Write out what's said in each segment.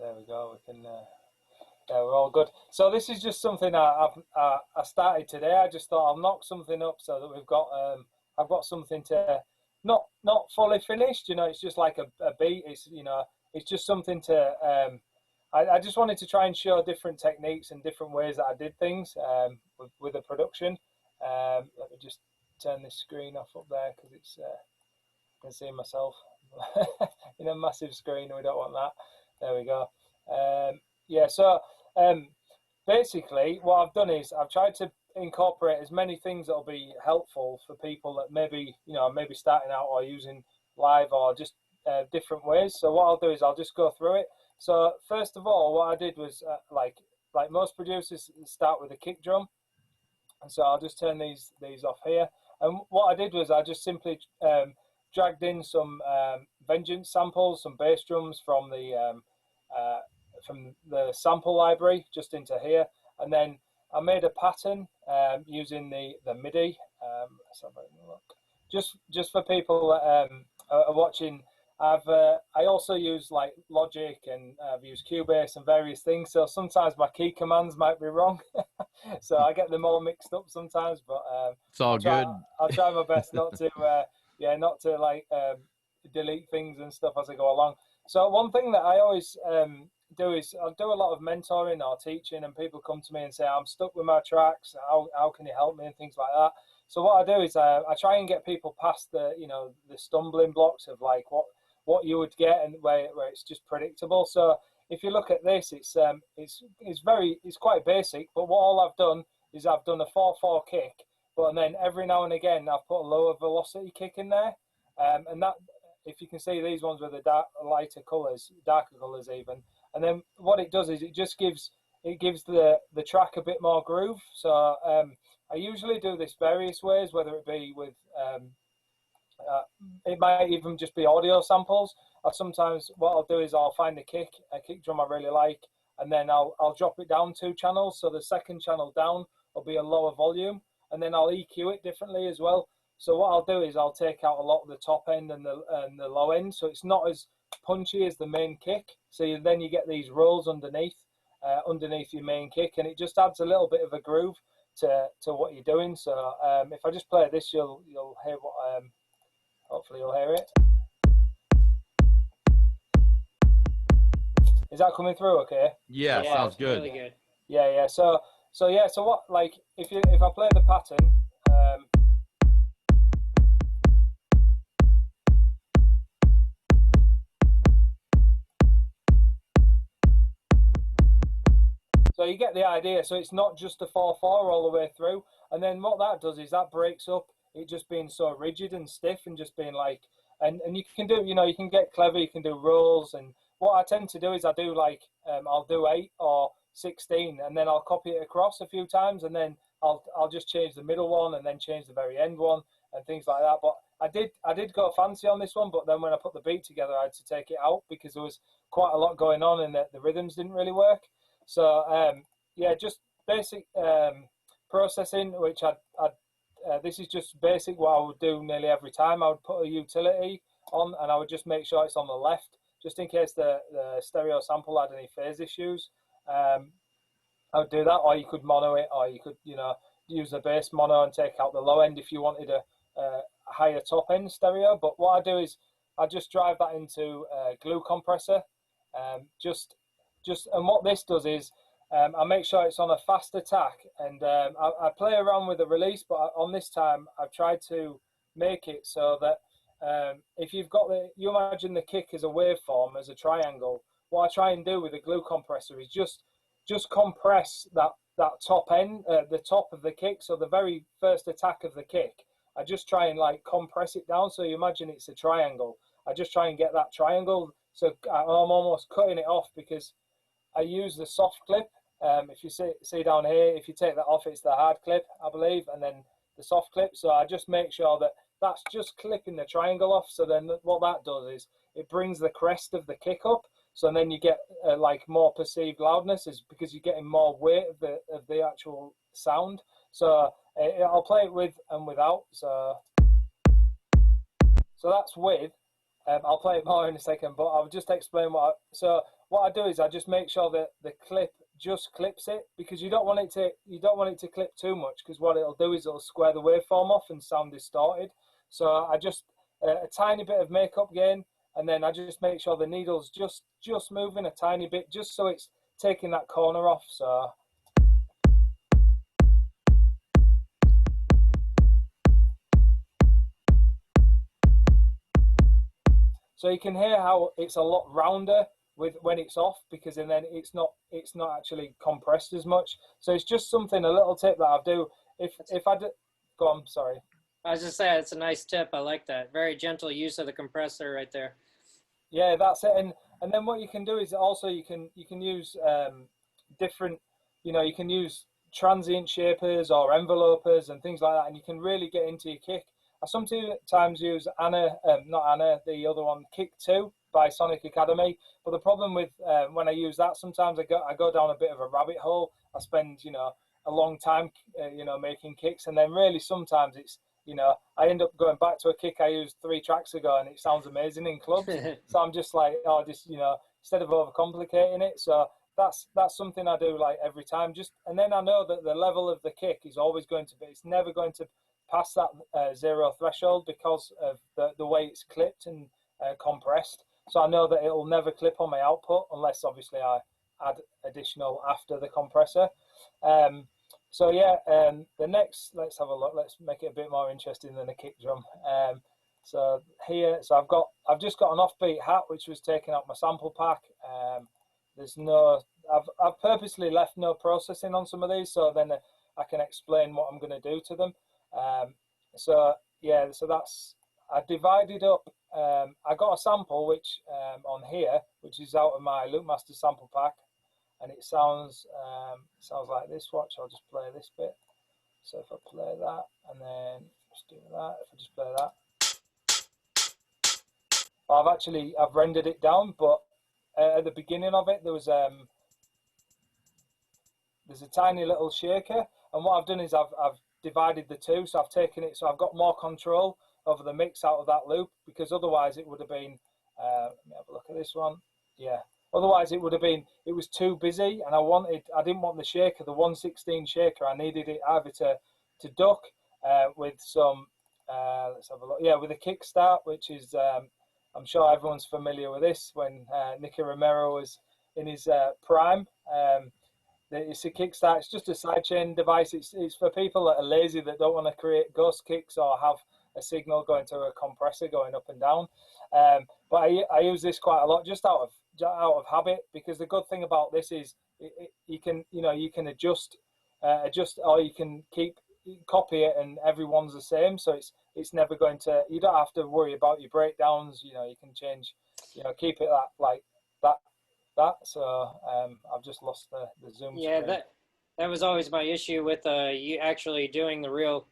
there we go. We can. Yeah, we're all good. So this is just something I started today. I just thought I'll knock something up so that we've got I've got something to not fully finished. You know, it's just like a beat. It's, you know, it's just something to. I just wanted to try and show different techniques and different ways that I did things with the production. Let me just turn this screen off up there because it's I can see myself in a massive screen. We don't want that. There we go. Yeah, so basically what I've done is I've tried to incorporate as many things that'll be helpful for people that maybe, you know, maybe starting out or using live or just different ways. So what I'll do is I'll just go through it. So first of all, what I did was like most producers start with a kick drum, and so I'll just turn these off here. And what I did was I just simply dragged in some Vengeance samples, some bass drums from the sample library just into here, and then I made a pattern using the MIDI. Let's have a look. Just for people that are watching, I also use like Logic, and I've used Cubase and various things. So sometimes my key commands might be wrong, so I get them all mixed up sometimes. But it's all good. I'll try my best not to, yeah, not to like delete things and stuff as I go along. So one thing that I always do is I'll do a lot of mentoring or teaching, and people come to me and say, I'm stuck with my tracks, how can you help me, and things like that. So what I do is I try and get people past the, you know, the stumbling blocks of like what you would get and where it's just predictable. So if you look at this, it's quite basic, but what all I've done is I've done a 4/4 kick, but then every now and again I've put a lower velocity kick in there, and that, if you can see these ones with the lighter colors, darker colors even. And then what it does is it gives the track a bit more groove. So I usually do this various ways, whether it be with it might even just be audio samples. Or sometimes what I'll do is I'll find a kick drum I really like, and then I'll drop it down 2 channels. So the second channel down will be a lower volume, and then I'll EQ it differently as well. So what I'll do is I'll take out a lot of the top end and the low end, so it's not as punchy as the main kick. So then you get these rolls underneath your main kick, and it just adds a little bit of a groove to what you're doing. So if I just play this, you'll hear what hopefully you'll hear it. Is that coming through okay? Yeah, sounds good. Really good. Yeah. So what, like if I play the pattern, so you get the idea. So it's not just a 4/4 all the way through. And then what that does is that breaks up it just being so rigid and stiff, and just being like, and you can do, you know, you can get clever, you can do rolls. And what I tend to do is I do like, I'll do 8 or 16, and then I'll copy it across a few times, and then I'll just change the middle one and then change the very end one and things like that. But I did go fancy on this one, but then when I put the beat together, I had to take it out because there was quite a lot going on and the rhythms didn't really work. So yeah, just basic processing, which this is just basic what I would do nearly every time. I would put a utility on, and I would just make sure it's on the left, just in case the stereo sample had any phase issues. I would do that, or you could mono it, or you could, you know, use the bass mono and take out the low end if you wanted a higher top end stereo. But what I do is I just drive that into a glue compressor. And what this does is I make sure it's on a fast attack, and I play around with the release, but on this time I've tried to make it so that if you've got you imagine the kick as a waveform, as a triangle. What I try and do with the glue compressor is just compress that top end, the top of the kick. So the very first attack of the kick, I just try and like compress it down. So you imagine it's a triangle. I just try and get that triangle. So I'm almost cutting it off because I use the soft clip. If you see down here, if you take that off, it's the hard clip, I believe, and then the soft clip. So I just make sure that that's just clipping the triangle off. So then what that does is it brings the crest of the kick up. So then you get like more perceived loudness, is because you're getting more weight of the actual sound. So I'll play it with and without. So that's with. I'll play it more in a second, but I'll just explain so what I do is I just make sure that the clip just clips it, because you don't want it to clip too much, because what it'll do is it'll square the waveform off and sound distorted. So I just a tiny bit of makeup gain, and then I just make sure the needle's just moving a tiny bit, just so it's taking that corner off. So you can hear how it's a lot rounder with when it's off, because and then it's not actually compressed as much. So it's just something, a little tip that I do. If I do, go on, sorry. I was just saying, it's a nice tip. I like that. Very gentle use of the compressor right there. Yeah, that's it. And then what you can do is also you can use different, you can use transient shapers or envelopers and things like that, and you can really get into your kick. I sometimes use not Anna, the other one, Kick 2 by Sonic Academy. But the problem with when I use that, sometimes I go down a bit of a rabbit hole. I spend a long time making kicks, and then really sometimes it's I end up going back to a kick I used 3 tracks ago, and it sounds amazing in clubs. So I'm just like, instead of overcomplicating it. So that's something I do like every time. And then I know that the level of the kick is always going to be, it's never going to pass that 0 threshold, because of the way it's clipped and compressed. So I know that it'll never clip on my output, unless obviously I add additional after the compressor. So yeah, the next, let's have a look. Let's make it a bit more interesting than a kick drum. So here, I've just got an offbeat hat, which was taken out my sample pack. I've purposely left no processing on some of these, so then I can explain what I'm going to do to them. So that's, I divided up, I got a sample which on here, which is out of my Loopmaster sample pack, and it sounds like this. Watch, I'll just play this bit. So if I play that, and then just do that, if I just play that, I've rendered it down, but at the beginning of it, there's a tiny little shaker, and what I've done is I've divided the two, so I've taken it, so I've got more control over the mix out of that loop, because otherwise it would have been, let me have a look at this one, yeah, otherwise it was too busy, and I didn't want the shaker, the 1/16 shaker, I needed it either to duck with some, let's have a look, yeah, with a Kickstart, which is, I'm sure everyone's familiar with this, when Nicky Romero was in his prime. It's a Kickstart. It's just a sidechain device. It's for people that are lazy, that don't want to create ghost kicks or have a signal going to a compressor going up and down. But I use this quite a lot, just out of habit, because the good thing about this is you can adjust, or you can copy it, and everyone's the same. So it's never going to. You don't have to worry about your breakdowns. You can change. Keep it like that. So I've just lost the zoom screen. That was always my issue with you actually doing the real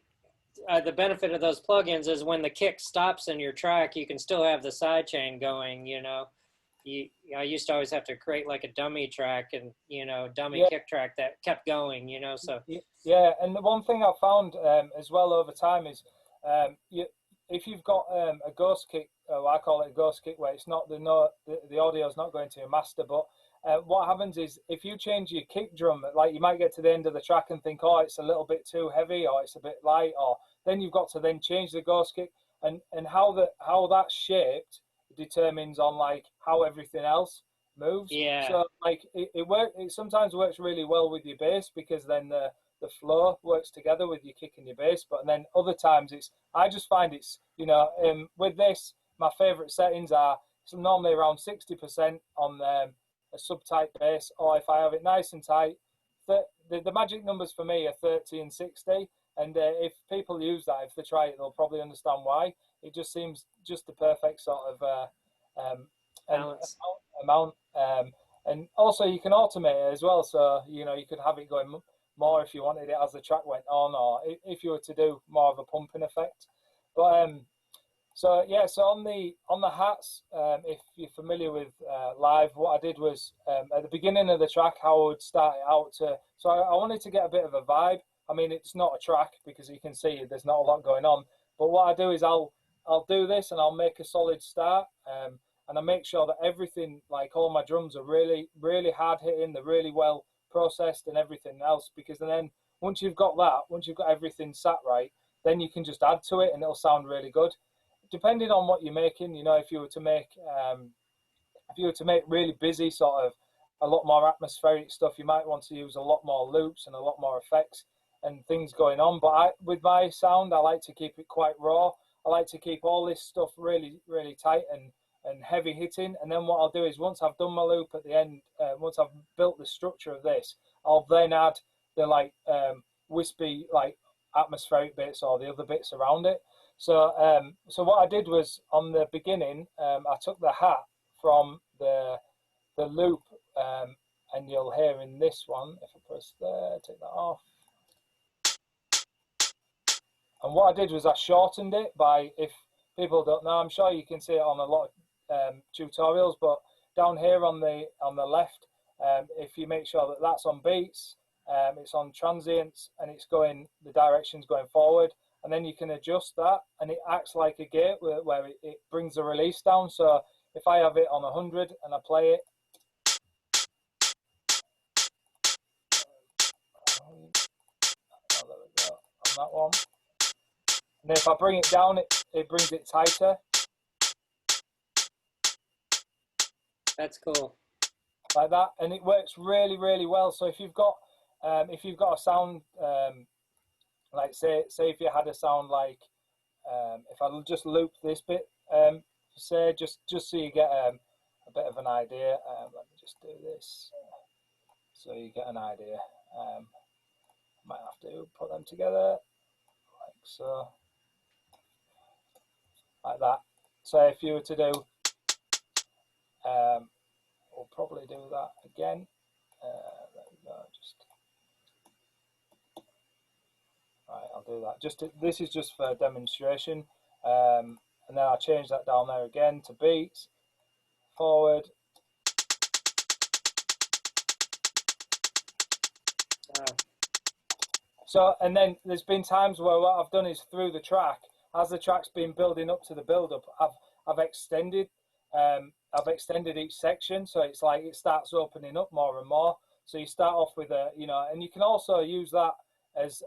the benefit of those plugins is when the kick stops in your track, you can still have the sidechain going. I used to always have to create like a dummy track and dummy kick track that kept going. So yeah, and the one thing I've found as well over time is if you've got a ghost kick, I call it a ghost kick, where it's not the audio is not going to your master, but what happens is if you change your kick drum, like you might get to the end of the track and think, oh, it's a little bit too heavy, or it's a bit light, or then you've got to then change the ghost kick, and how that's shaped determines on like how everything else moves. Yeah. So like it sometimes works really well with your bass, because then the flow works together with your kick and your bass, but then other times I just find with this, my favorite settings are normally around 60% on a sub-tight bass, or if I have it nice and tight, the magic numbers for me are 30 and 60, and if people use that, if they try it, they'll probably understand why. It just seems just the perfect sort of amount, and also you can automate it as well, so you could have it going more if you wanted it as the track went on, or if you were to do more of a pumping effect. But so yeah, so on the hats, if you're familiar with live, what I did was at the beginning of the track, how I would start it out so I wanted to get a bit of a vibe. I mean, it's not a track, because you can see there's not a lot going on, but what I do is I'll do this and I'll make a solid start, and I make sure that everything, like all my drums, are really, really hard hitting. They're really well processed and everything else. Because then once you've got that, once you've got everything sat right, then you can just add to it and it'll sound really good. Depending on what you're making, you know, if you were to make really busy, sort of a lot more atmospheric stuff, you might want to use a lot more loops and a lot more effects and things going on. But with my sound, I like to keep it quite raw. I like to keep all this stuff really, really tight and heavy hitting. And then what I'll do is, once I've done my loop at the end, once I've built the structure of this, I'll then add the like wispy, like atmospheric bits or the other bits around it. So so what I did was, on the beginning, I took the hat from the loop, and you'll hear in this one, if I press there, take that off. And what I did was I shortened it by, if people don't know, I'm sure you can see it on a lot of tutorials, but down here on the left, if you make sure that that's on beats, it's on transients, and it's going, the direction's going forward, and then you can adjust that, and it acts like a gate where it brings the release down. So if I have it on 100 and I play it, oh, there we go, on that one. And then if I bring it down, it brings it tighter. That's cool. Like that, and it works really, really well. So if you've got a sound, like say if you had a sound like, if I just loop this bit, say just so you get a bit of an idea. Let me just do this, so you get an idea. Might have to put them together, like so. Like that. So if you were to do, we'll probably do that again. There we go. Just right, I'll do that. This is just for demonstration, and then I'll change that down there again to beats, forward. So, and then there's been times where what I've done is, through the track, as the track's been building up to the build-up, I've extended each section, so it's like it starts opening up more and more. So you start off with a, you know, and you can also use that as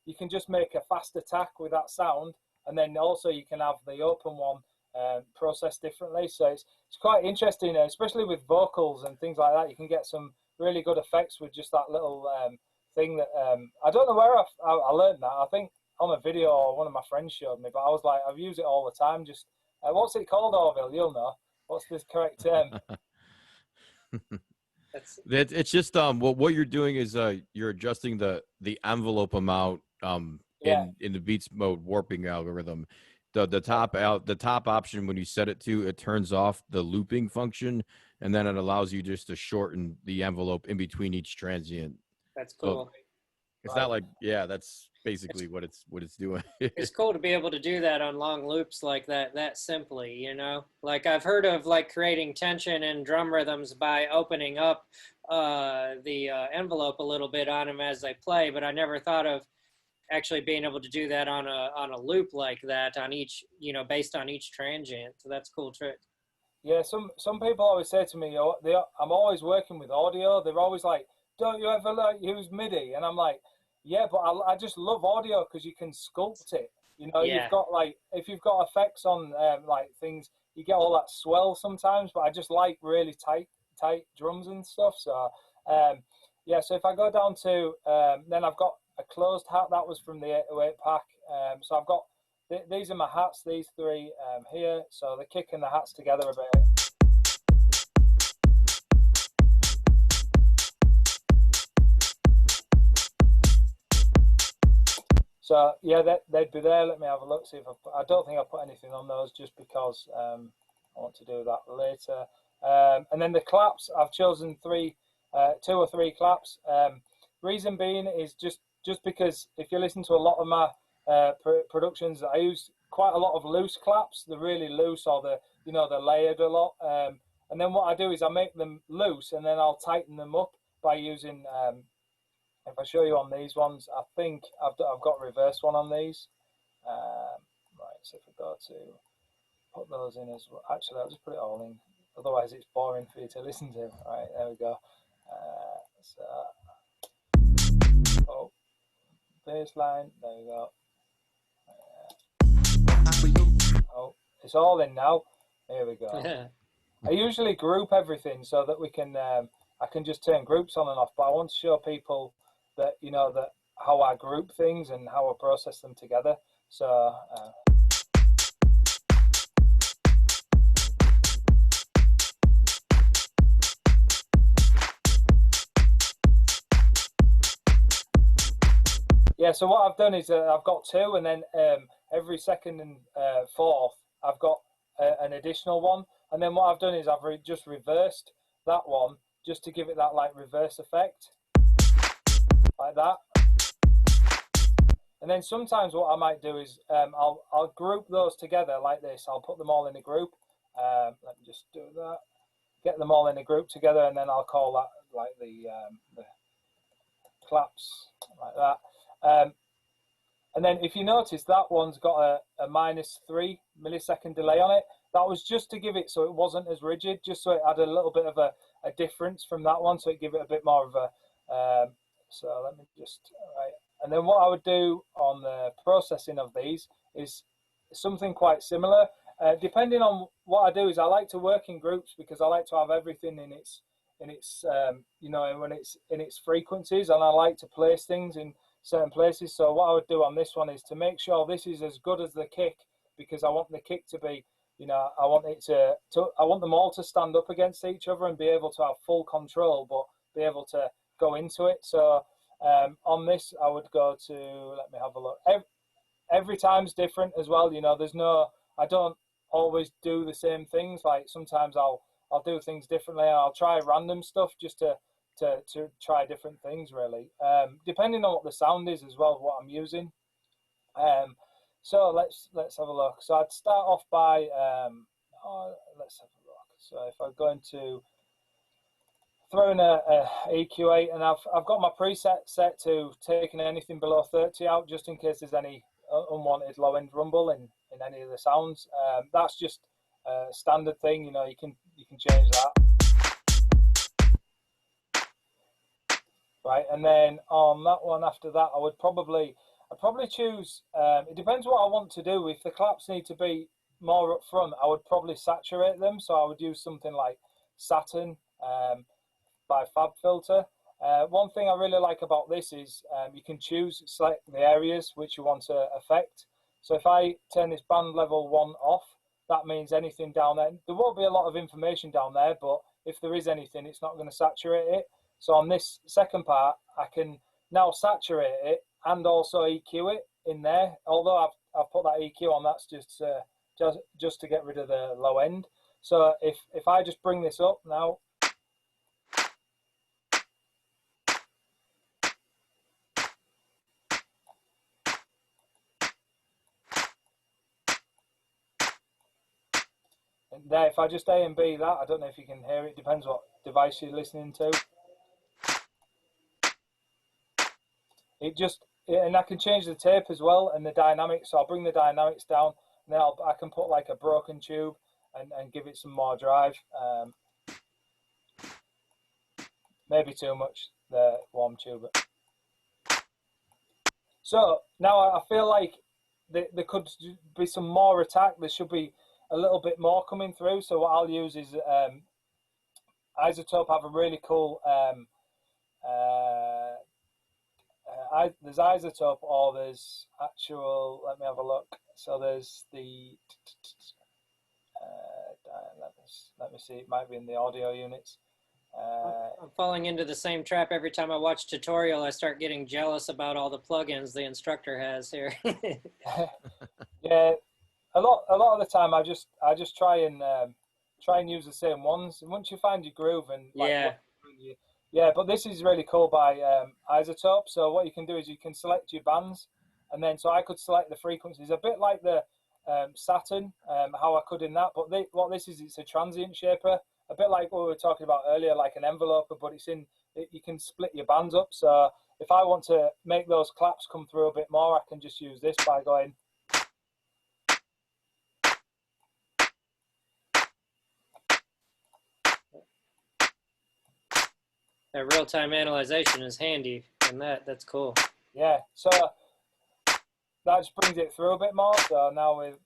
you can just make a fast attack with that sound, and then also you can have the open one processed differently. So it's quite interesting, especially with vocals and things like that. You can get some really good effects with just that little thing that I don't know where I learned that. I think on a video, or one of my friends showed me, but I was like, I've used it all the time. Just what's it called, Orville? You'll know. What's the correct term? It's just what you're doing is you're adjusting the envelope amount in the beats mode warping algorithm. The top option, when you set it to, it turns off the looping function, and then it allows you just to shorten the envelope in between each transient. That's cool. So it's not like, yeah, that's basically what it's doing. It's cool to be able to do that on long loops like that simply, you know. Like, I've heard of like creating tension in drum rhythms by opening up the envelope a little bit on them as they play, but I never thought of actually being able to do that on a loop like that, on each, you know, based on each transient. So that's a cool trick. Yeah, some people always say to me, I'm always working with audio. They're always like, don't you ever like use MIDI? And I'm like, yeah, but I just love audio because you can sculpt it. You know, you've got like, if you've got effects on like things, you get all that swell sometimes, but I just like really tight drums and stuff. So yeah, so if I go down to, then I've got a closed hat. That was from the 808 pack. So I've got, these are my hats, these three here. So the kick and the hats together a bit. So yeah, they'd be there. Let me have a look, see if I don't think I put anything on those, just because I want to do that later. And then the claps, I've chosen 2 or 3 claps. Reason being is just because if you listen to a lot of my productions, I use quite a lot of loose claps. They're really loose, or they're layered a lot. And then what I do is I make them loose, and then I'll tighten them up by using. If I show you on these ones, I think I've got reverse one on these. Right, so if we go to put those in as well. Actually, I'll just put it all in. Otherwise, it's boring for you to listen to. All right, there we go. Oh, bass line. There we go. Oh, it's all in now. Here we go. I usually group everything so that we can. I can just turn groups on and off. But I want to show people that that how I group things and how I process them together. So. Yeah, so what I've done is I've got two, and then every second and fourth, I've got an additional one. And then what I've done is I've just reversed that one just to give it that like reverse effect, like that. And then sometimes what I might do is I'll group those together like this. I'll put them all in a group. Let me just do that. Get them all in a group together, and then I'll call that like the claps, like that. And then if you notice, that one's got a -3 millisecond delay on it. That was just to give it so it wasn't as rigid, just so it had a little bit of a difference from that one, so it give it a bit more of a, so let me just, right. And then what I would do on the processing of these is something quite similar. Depending on what I do is I like to work in groups because I like to have everything in its when it's in its frequencies, and I like to place things in certain places. So what I would do on this one is to make sure this is as good as the kick, because I want the kick to be, I want it I want them all to stand up against each other and be able to have full control, but be able to go into it. So on this, I would go to, let me have a look. Every time's different as well. I don't always do the same things. Like sometimes I'll do things differently. I'll try random stuff just to try different things, really, depending on what the sound is as well, what I'm using. So let's have a look. So I'd start off by let's have a look. So if I go into throwing a EQ8, and I've got my preset set to taking anything below 30 out, just in case there's any unwanted low end rumble in any of the sounds. That's just a standard thing. You can change that. Right, and then on that one after that, I'd probably choose, it depends what I want to do. If the claps need to be more up front, I would probably saturate them. So I would use something like Saturn by FabFilter. One thing I really like about this is you can select the areas which you want to affect. So if I turn this band level 1 off, that means anything down there, there won't be a lot of information down there, but if there is anything, it's not going to saturate it. So on this second part, I can now saturate it and also EQ it in there. Although I've put that EQ on, that's just to get rid of the low end. So if I just bring this up now, and there, if I just A and B that, I don't know if you can hear it. Depends what device you're listening to. And I can change the tape as well and the dynamics. So I'll bring the dynamics down, and then I can put like a broken tube and give it some more drive. Maybe too much, the warm tube. So now I feel like there could be some more attack. There should be a little bit more coming through. So what I'll use is iZotope have a really cool there's iZotope, or there's actual, let me have a look. So there's the let me see, it might be in the audio units. I'm falling into the same trap every time I watch tutorial. I start getting jealous about all the plugins the instructor has here. Yeah, a lot of the time I just try and use the same ones, and once you find your groove and yeah, but this is really cool by iZotope. So what you can do is you can select your bands, and then so I could select the frequencies, a bit like the Saturn, how I could in that. But what this is, it's a transient shaper, a bit like what we were talking about earlier, like an enveloper, but you can split your bands up. So if I want to make those claps come through a bit more, I can just use this by going. That real-time analyzation is handy, and that's cool. Yeah, so that just brings it through a bit more. So now with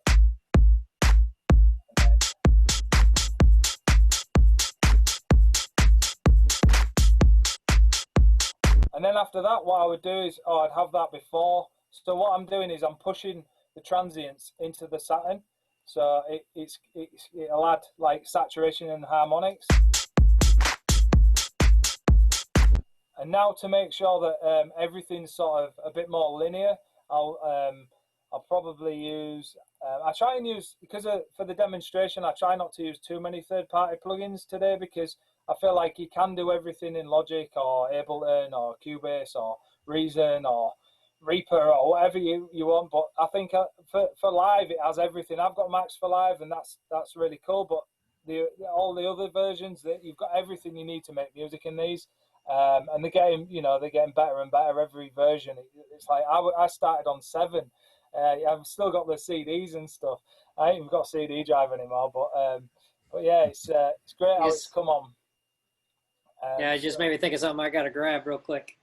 and then after that, what I would do is, I'd have that before. So what I'm doing is I'm pushing the transients into the satin, so it'll add like saturation and harmonics. And now to make sure that everything's sort of a bit more linear, I'll probably use. I try and use, because for the demonstration, I try not to use too many third-party plugins today, because I feel like you can do everything in Logic or Ableton or Cubase or Reason or Reaper or whatever you want. But I think for live, it has everything. I've got Max for live, and that's really cool. But all the other versions, that you've got everything you need to make music in these. And they're getting better and better every version. It's like I started on 7. I've still got the CDs and stuff. I ain't even got a CD drive anymore, but yeah, it's great how it's come on. Yeah, it just made me think of something I got to grab real quick.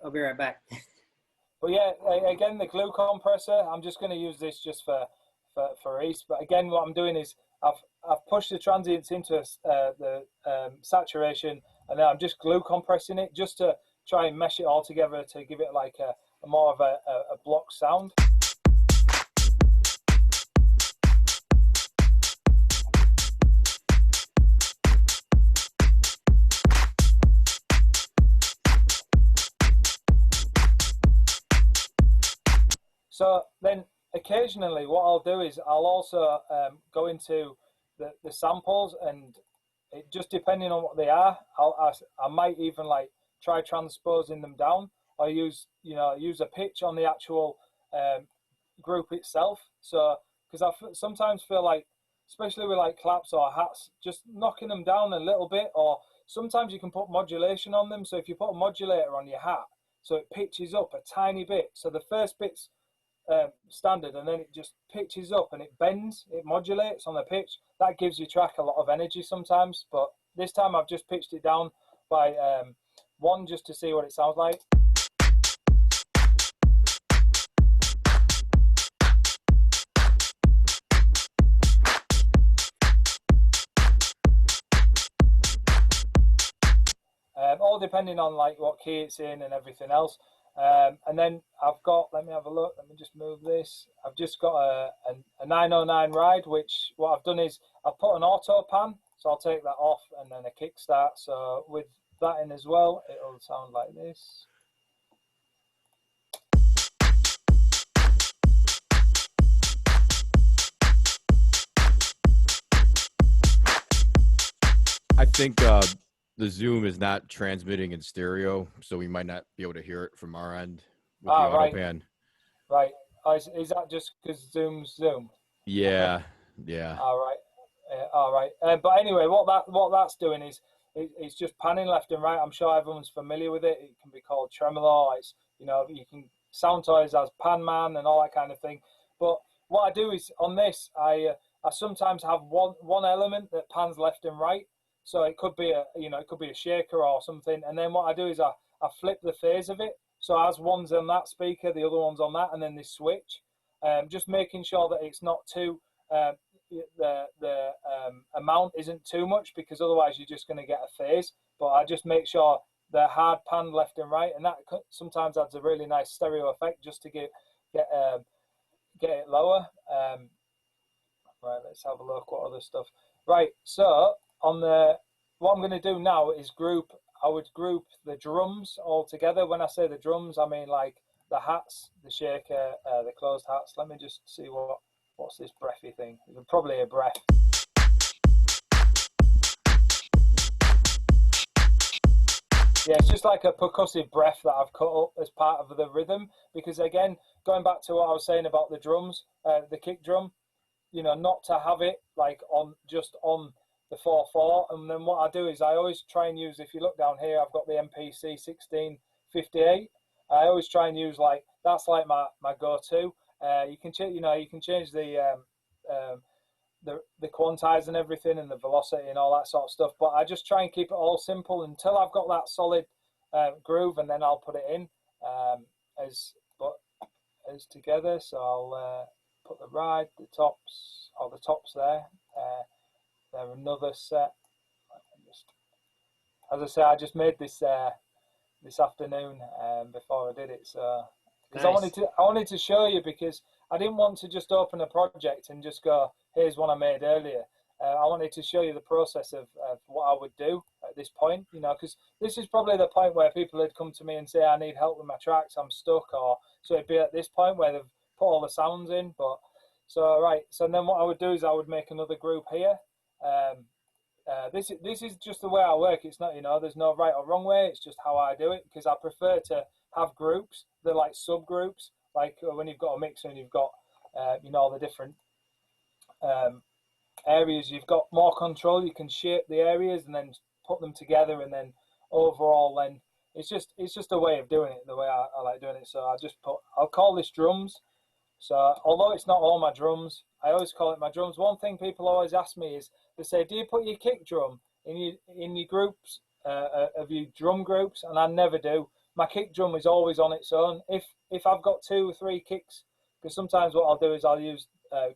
I'll be right back. But yeah, again, the glue compressor, I'm just going to use this just for ease. But again, what I'm doing is I've pushed the transients into the saturation, and then I'm just glue compressing it just to try and mesh it all together to give it like a more of a block sound. So then occasionally what I'll do is I'll also go into the samples, and it just depending on what they are, I might even like try transposing them down, or use a pitch on the actual group itself. So because I sometimes feel like, especially with like claps or hats, just knocking them down a little bit, or sometimes you can put modulation on them. So if you put a modulator on your hat, so it pitches up a tiny bit, so the first bit's standard, and then it just pitches up and it bends, it modulates on the pitch. That gives your track a lot of energy sometimes, but this time I've just pitched it down by 1 just to see what it sounds like. All depending on like what key it's in and everything else. And then I've got, let me have a look, let me just move this. I've just got a 909 ride, which what I've done is I've put an auto pan, so I'll take that off, and then a kickstart. So with that in as well, it'll sound like this. I think the Zoom is not transmitting in stereo, so we might not be able to hear it from our end with the auto pan. Right. Is that just because Zoom's Zoom? Yeah. Yeah. All right. But anyway, what that's doing is it's just panning left and right. I'm sure everyone's familiar with it. It can be called tremolo. It's, you can Sound Toys as Pan Man and all that kind of thing. But what I do is on this, I sometimes have one element that pans left and right. So it could be a shaker or something. And then what I do is I flip the phase of it. So as one's on that speaker, the other one's on that, and then they switch. Just making sure that it's not too, the amount isn't too much, because otherwise you're just going to get a phase. But I just make sure they're hard pan left and right, and that sometimes adds a really nice stereo effect just to get it lower. Right, let's have a look what other stuff. Right, so what I'm going to do now is I would group the drums all together. When I say the drums, I mean like the hats, the shaker, the closed hats. Let me just see what's this breathy thing. It's probably a breath. Yeah, it's just like a percussive breath that I've cut up as part of the rhythm. Because again, going back to what I was saying about the drums, the kick drum, not to have it like on the 4/4, and then what I do is I always try and use, if you look down here, I've got the MPC 1658. I always try and use that's like my go-to. You can change the the quantize and everything and the velocity and all that sort of stuff. But I just try and keep it all simple until I've got that solid groove, and then I'll put it in as together. So I'll put the ride, the tops there. They're another set. As I say, I just made this this afternoon before I did it. So because Nice. I wanted to show you, because I didn't want to just open a project and just go, here's one I made earlier. I wanted to show you the process of what I would do at this point, you know, because this is probably the point where people had come to me and say, I need help with my tracks, I'm stuck, or so it'd be at this point where they've put all the sounds in. But so then what I would do is I would make another group here. This is just the way I work. It's not, you know, there's no right or wrong way. It's just how I do it, because I prefer to have groups. They're like subgroups, like when you've got a mixer and you've got, you know, all the different areas. You've got more control. You can shape the areas and then put them together, and then overall, then it's just a way of doing it. The way I like doing it. So I'll call this drums. So although it's not all my drums, I always call it my drums. One thing people always ask me is, they say, do you put your kick drum in your groups of your drum groups? And I never do. My kick drum is always on its own. If I've got 2 or 3 kicks, because sometimes what I'll do is I'll use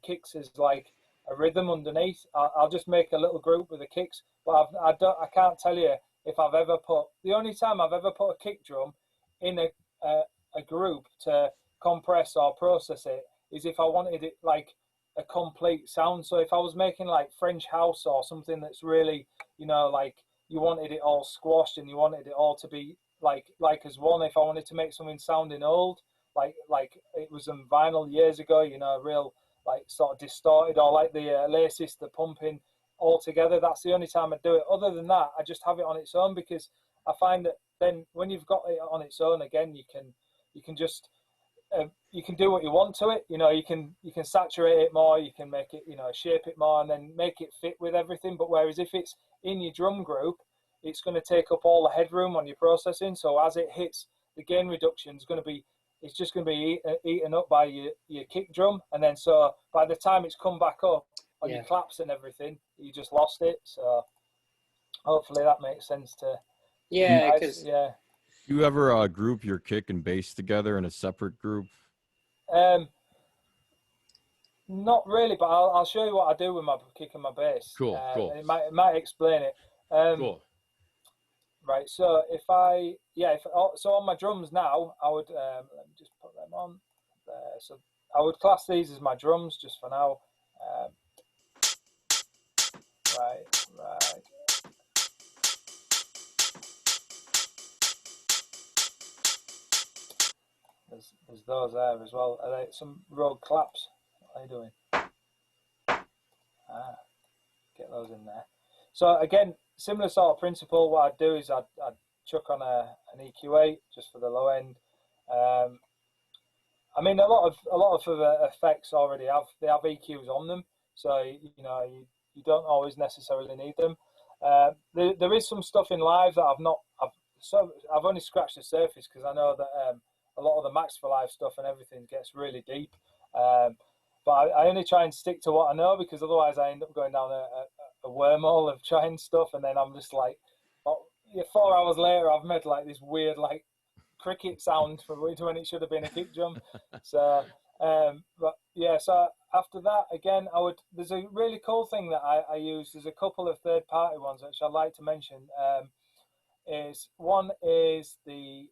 kicks as like a rhythm underneath. I'll just make a little group with the kicks. But I can't tell you if I've ever put, the only time I've ever put a kick drum in a group to compress or process it is if I wanted it like a complete sound. So if I was making like French house or something that's really, you know, like you wanted it all squashed and you wanted it all to be like as one. If I wanted to make something sounding old, like it was on vinyl years ago, you know, real like sort of distorted, or like the laces, the pumping all together, that's the only time I do it. Other than that, I just have it on its own, because I find that then when you've got it on its own, again, you can just you can do what you want to it. You know, you can saturate it more, you can make it, you know, shape it more, and then make it fit with everything. But whereas if it's in your drum group, it's going to take up all the headroom on your processing. So as it hits, the gain reduction is going to be, it's just going to be eaten up by your kick drum. And then so by the time it's come back up on your claps and everything, you just lost it. So hopefully that makes sense to because Do you ever group your kick and bass together in a separate group? Not really, but I'll show you what I do with my kick and my bass. Cool. And it might explain it. Cool. Right. So so on my drums now, I would let me just put them on there. So I would class these as my drums just for now. Right. There's those there as well. Are they some rogue claps? What are you doing? Get those in there. So again, similar sort of principle. What I'd do is I'd chuck on an EQ8 just for the low end. I mean, a lot of effects already have EQs on them, so you know you don't always necessarily need them. There is some stuff in live that I've only scratched the surface, because I know that a lot of the Max for Live stuff and everything gets really deep. But I only try and stick to what I know, because otherwise I end up going down a wormhole of trying stuff, and then I'm just like, 4 hours later I've made like this weird like cricket sound for when it should have been a kick drum. So but yeah, so after that, again, there's a really cool thing that I use. There's a couple of third-party ones which I'd like to mention. One is the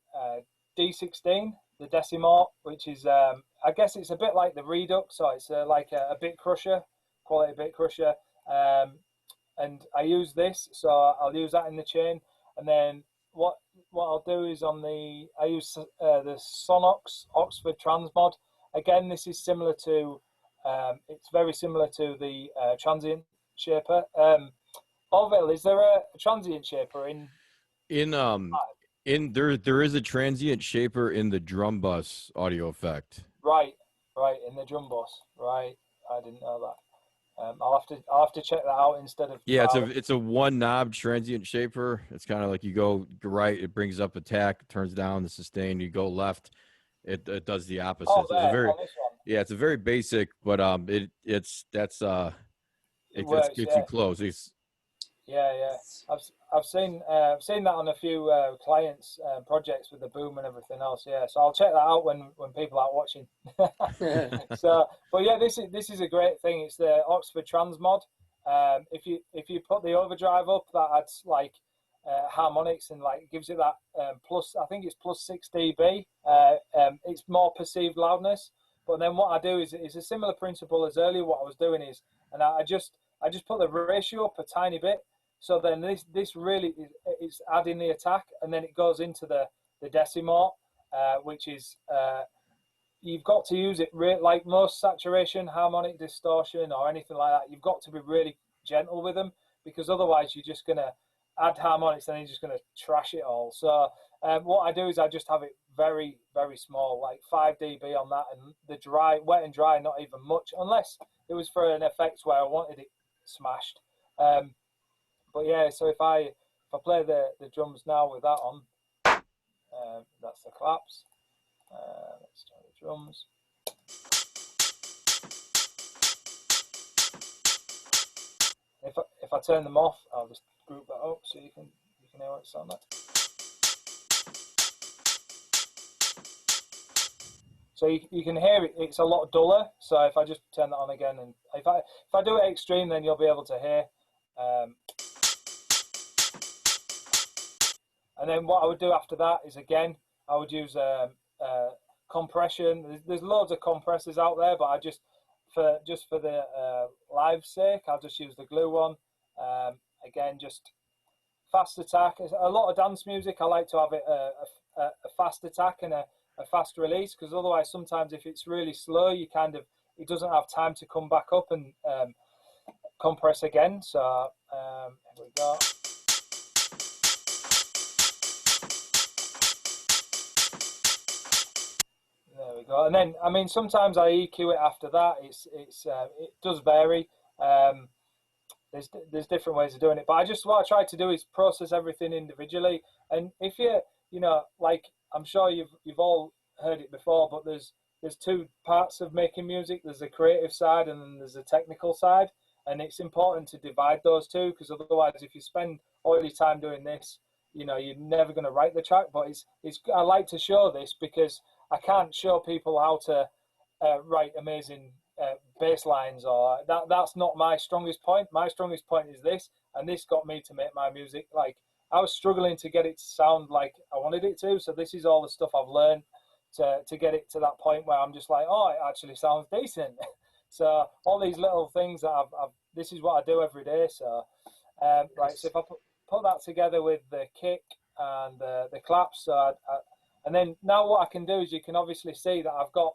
D16, the Decimort, which is I guess it's a bit like the Redux, so it's like a bit crusher, quality bit crusher, and I use this, so I'll use that in the chain. And then what I'll do is I use the Sonox Oxford Transmod. Again, this is similar to it's very similar to the transient shaper. Orville, is there a transient shaper in there is a transient shaper in the drum bus audio effect. Right, in the drum bus. Right, I didn't know that. I'll have to check that out instead of. Yeah, it's a one knob transient shaper. It's kind of like you go right, it brings up attack, turns down the sustain. You go left, it does the opposite. Oh, there, it's a very basic, but it works. gets you close. Yeah. I've seen that on a few clients' projects with the boom and everything else. Yeah, so I'll check that out when people aren't watching. So, but yeah, this is a great thing. It's the Oxford Transmod. If you put the overdrive up, that adds like harmonics and like gives it that plus. I think it's plus 6 dB. It's more perceived loudness. But then what I do is a similar principle as earlier. What I was doing is, and I just put the ratio up a tiny bit. So then this really is adding the attack, and then it goes into the decimort, which is you've got to use it like most saturation, harmonic distortion, or anything like that. You've got to be really gentle with them, because otherwise you're just gonna add harmonics and then you're just gonna trash it all. So what I do is I just have it very, very small, like 5 dB on that, and the wet and dry not even much, unless it was for an effect where I wanted it smashed. But yeah, so if I play the drums now with that on, that's the claps. Let's try the drums. If I turn them off, I'll just group that up so you can hear what it's on like. So you can hear it. It's a lot duller. So if I just turn that on again, and if I do it extreme, then you'll be able to hear. And then what I would do after that is, again, I would use compression. There's loads of compressors out there, but I just for the live sake, I'll just use the glue one. Again, just fast attack. A lot of dance music, I like to have it a fast attack and a fast release, because otherwise sometimes if it's really slow, it doesn't have time to come back up and compress again. So here we go. There we go. And then, I mean, sometimes I EQ it after that. It does vary. There's different ways of doing it, but what I try to do is process everything individually. And if you know, like, I'm sure you've all heard it before, but there's two parts of making music. There's the creative side and then there's the technical side. And it's important to divide those two, because otherwise, if you spend all your time doing this, you know, you're never going to write the track. But I like to show this because I can't show people how to write amazing bass lines, or that's not my strongest point. My strongest point is this, and this got me to make my music. Like, I was struggling to get it to sound like I wanted it to, so this is all the stuff I've learned to get it to that point where I'm just like, oh, it actually sounds decent. So all these little things that this is what I do every day. So right, so if I put that together with the kick and the claps, and then now what I can do is, you can obviously see that I've got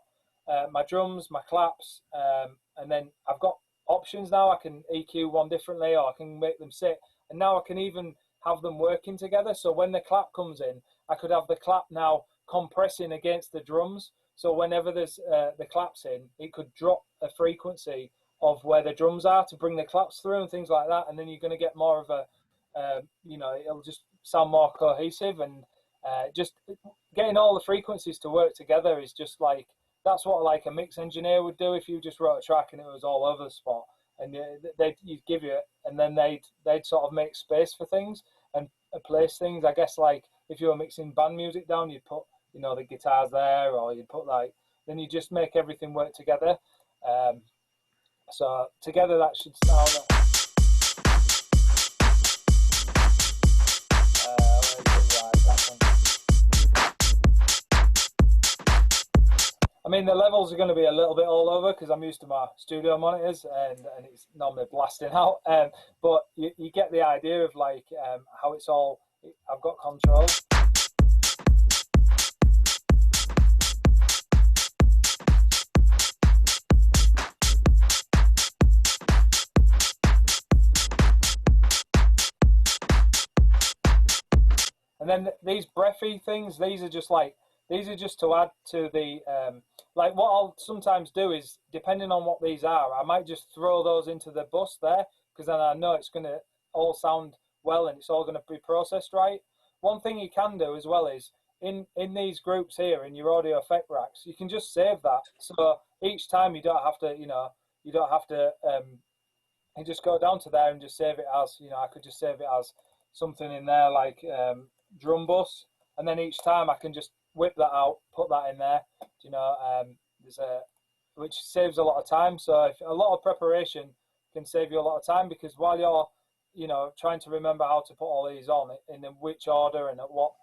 my drums, my claps, and then I've got options now. I can EQ one differently, or I can make them sit, and now I can even have them working together. So when the clap comes in, I could have the clap now compressing against the drums. So whenever there's the claps in, it could drop a frequency of where the drums are to bring the claps through and things like that. And then you're going to get more of a, you know, it'll just sound more cohesive. And just getting all the frequencies to work together is just like, that's what like a mix engineer would do if you just wrote a track and it was all over the spot. And you'd give you it, and then they'd sort of make space for things and place things. I guess like if you were mixing band music down, you'd put, you know, the guitars there, or you'd put then you just make everything work together. So together that should sound. I mean, the levels are going to be a little bit all over because I'm used to my studio monitors and it's normally blasting out. But you get the idea of like how it's all. I've got control. And then these breathy things, these are just to add to the, like what I'll sometimes do is, depending on what these are, I might just throw those into the bus there, because then I know it's going to all sound well and it's all going to be processed right. One thing you can do as well is, in these groups here, in your audio effect racks, you can just save that. So each time you don't have to you just go down to there and just save it as, you know, I could just save it as something in there like drum bus, and then each time I can just whip that out, put that in there, you know, which saves a lot of time. So if a lot of preparation can save you a lot of time, because while you're, you know, trying to remember how to put all these on in which order and at what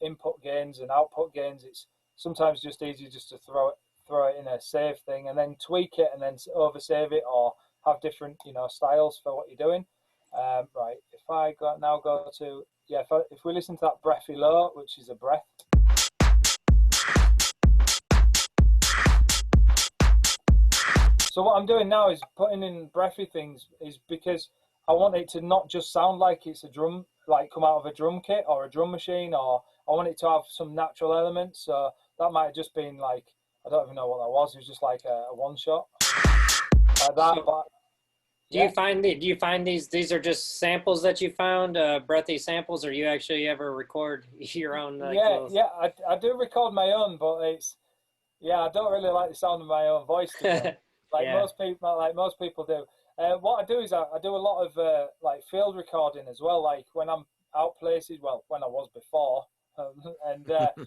input gains and output gains, it's sometimes just easier just to throw it in a save thing and then tweak it and then over save it, or have different, you know, styles for what you're doing. Right, if I now go to, yeah, if we listen to that breathy low, which is a breath. So what I'm doing now is putting in breathy things, is because I want it to not just sound like it's a drum, like come out of a drum kit or a drum machine, or I want it to have some natural elements. So that might have just been like, I don't even know what that was. It was just like a one shot like that. So, but do you find these are just samples that you found, breathy samples, or you actually ever record your own? I do record my own, but I don't really like the sound of my own voice, most people do. What I do is I do a lot of like field recording as well, like when I'm out places, well, when I was before, and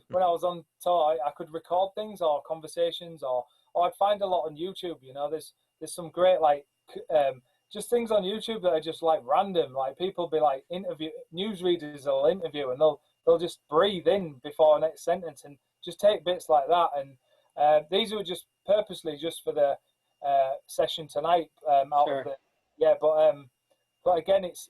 when I was on tour, I could record things or conversations, or I'd find a lot on YouTube. You know, there's some great like just things on YouTube that are just like random, like people be like newsreaders will interview, and they'll just breathe in before the next sentence and just take bits like that. And these were just purposely just for the session tonight but again, it's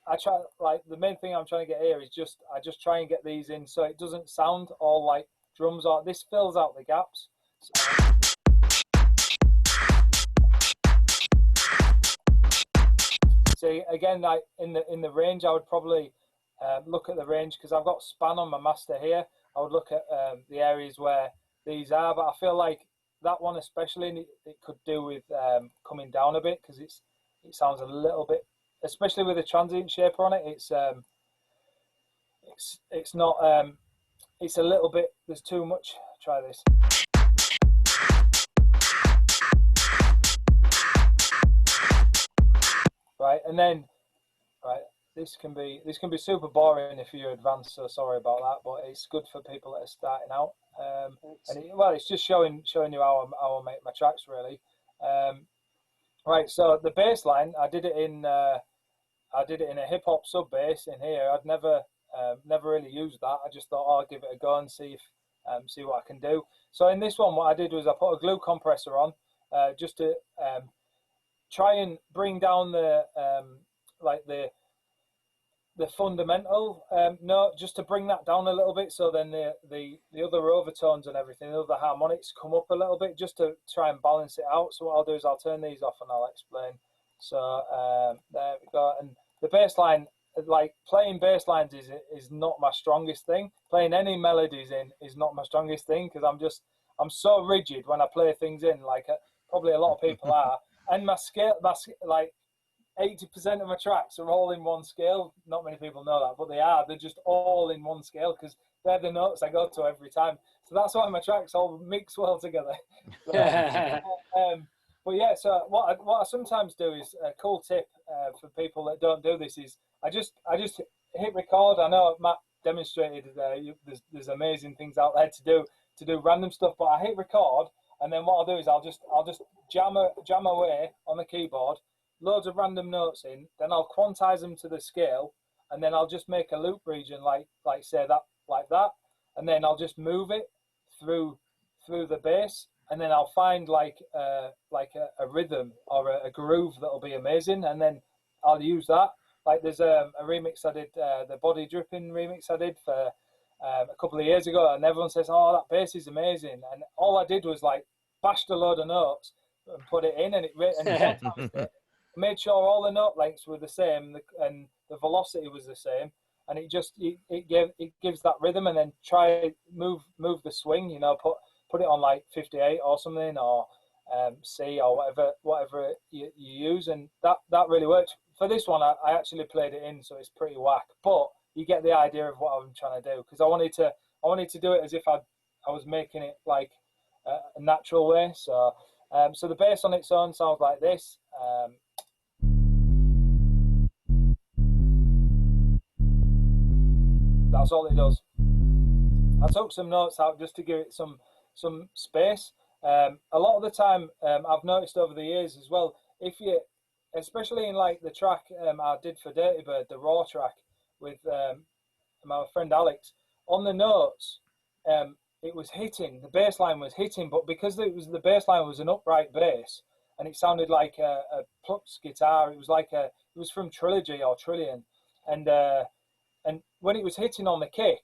I try, like, the main thing I'm trying to get here is I just try and get these in so it doesn't sound all like drums, or this fills out the gaps. So again, like in the range, I would probably look at the range, because I've got span on my master here. I would look at the areas where these are, but I feel like that one especially, it could do with coming down a bit, because it sounds a little bit, especially with a transient shaper on it, it's not it's a little bit, there's too much. Try this. Right, and then this can be super boring if you're advanced, so sorry about that, but it's good for people that are starting out. It's just showing you how I make my tracks, really. Right, so the bass line, I did it in a hip hop sub bass in here. I'd never really used that. I just thought, I'll give it a go and see what I can do. So in this one, what I did was I put a glue compressor on, just to try and bring down the fundamental note, just to bring that down a little bit, so then the other overtones and everything, the other harmonics come up a little bit, just to try and balance it out. So what I'll do is I'll turn these off and I'll explain. So there we go. And the bass line, like playing bass lines is not my strongest thing. Playing any melodies in is not my strongest thing, because I'm so rigid when I play things in, like probably a lot of people are. And my scale, like 80% of my tracks are all in one scale. Not many people know that, but they're just all in one scale, because they're the notes I go to every time. So that's why my tracks all mix well together. But yeah, so what I sometimes do is a cool tip for people that don't do this is I just hit record. I know Matt demonstrated there's amazing things out there to do random stuff, but I hit record, and then what I'll do is I'll just jam away on the keyboard, loads of random notes in, then I'll quantize them to the scale, and then I'll just make a loop region like say that, like that, and then I'll just move it through the bass, and then I'll find like a rhythm or a groove that'll be amazing, and then I'll use that. Like there's a remix I did, the Body Dripping remix I did for a couple of years ago, and everyone says, "Oh, that bass is amazing," and all I did was like bashed a load of notes and put it in, and it made sure all the note lengths were the same, and the velocity was the same, and it gives that rhythm. And then try move the swing, put it on like 58 or something, or C or whatever you use, and that really works. For this one, I actually played it in, so it's pretty whack, but you get the idea of what I'm trying to do, because I wanted to do it as if I was making it like a natural way. So the bass on its own sounds like this. That's all it does. I took some notes out just to give it some space. A lot of the time, I've noticed over the years as well, if you, especially in like the track I did for Dirty Bird, the raw track with my friend Alex, on the notes, it was hitting, the bass line was hitting, but because the bass line was an upright bass, and it sounded like a plucked guitar, it was from Trilogy or Trillion, and when it was hitting on the kick,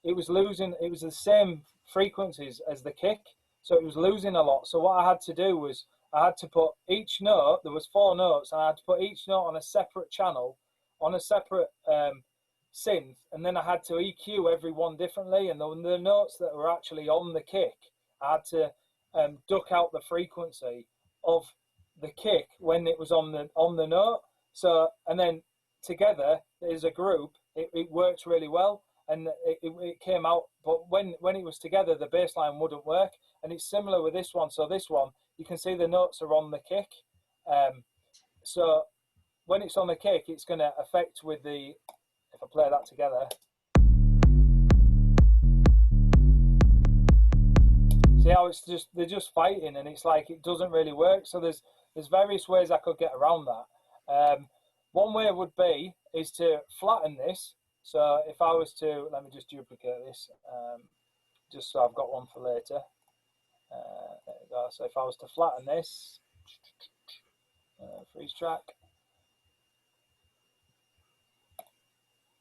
it was the same frequencies as the kick, so it was losing a lot. So what I had to do was I had to put each note, there was 4 notes, and I had to put each note on a separate channel, on a separate synth, and then I had to EQ every one differently, and the notes that were actually on the kick, I had to duck out the frequency of the kick when it was on the note. So, and then together as a group, it worked really well, and it came out. But when it was together, the bass line wouldn't work, and it's similar with this one. So this one, you can see the notes are on the kick. So when it's on the kick, it's going to affect with the, if I play that together, see how they're just fighting, and it's like it doesn't really work. So there's various ways I could get around that. One way would be is to flatten this. So if I was to, let me just duplicate this, just so I've got one for later. There we go. So if I was to flatten this, freeze track.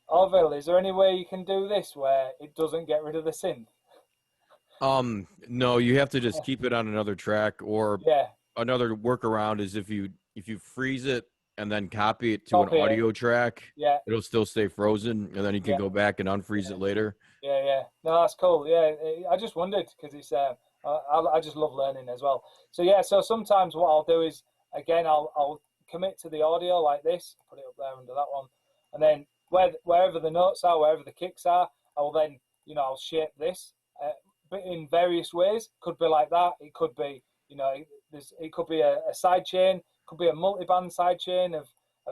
Orville, is there any way you can do this where it doesn't get rid of the synth? No, you have to just keep it on another track, or yeah. Another workaround is if you freeze it and then copy it to an audio track, yeah, it'll still stay frozen, and then you can go back and unfreeze it later. Yeah. No, that's cool. Yeah, I just wondered because it's I just love learning as well. So yeah, so sometimes what I'll do is, again, I'll commit to the audio like this, put it up there under that one, and then wherever the notes are, wherever the kicks are, I will then, I'll shape this but in various ways. Could be like that. It could be, it could be a side chain, could be a multi-band side chain of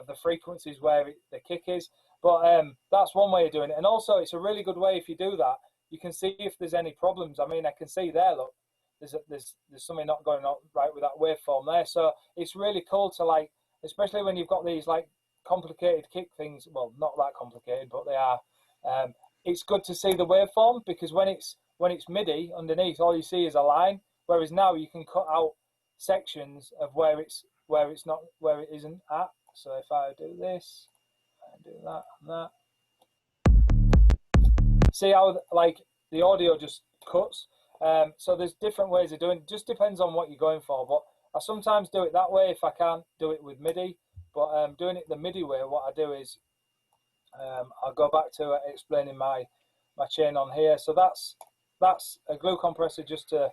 the frequencies where the kick is. But that's one way of doing it. And also, it's a really good way if you do that. You can see if there's any problems. I mean, I can see there, look, there's something not going on right with that waveform there. So it's really cool to, like, especially when you've got these like complicated kick things. Well, not that complicated, but they are. It's good to see the waveform, because when it's MIDI underneath, all you see is a line. Whereas now you can cut out sections of where it isn't at. So if I do this, and do that and that, see how like the audio just cuts. So there's different ways of doing it. Just depends on what you're going for. But I sometimes do it that way if I can't do it with MIDI. But doing it the MIDI way, what I do is I'll go back to explaining my chain on here. So that's a glue compressor just to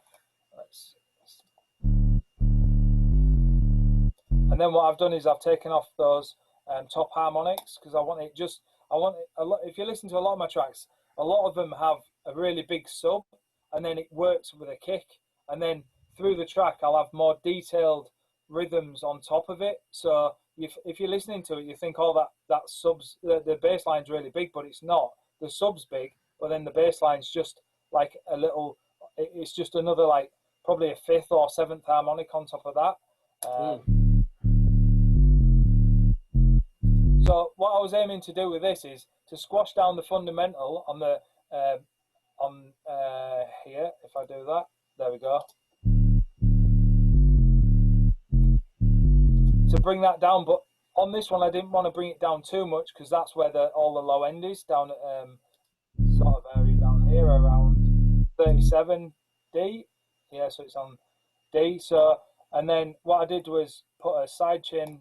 and then what I've done is I've taken off those top harmonics, because I want it a lot. If you listen to a lot of my tracks, a lot of them have a really big sub, and then it works with a kick, and then through the track I'll have more detailed rhythms on top of it. So if you're listening to it, you think, oh, that subs, the bass line's really big, but it's not. The sub's big, but then the bass line's just like a little, it's just another, like, probably a 5th or 7th harmonic on top of that. So what I was aiming to do with this is to squash down the fundamental on the here. If I do that, there we go. To bring that down, but on this one I didn't want to bring it down too much, because that's where all the low end is, down at sort of area down here around 37 D. Yeah, so it's on D. So, and then what I did was put a side chain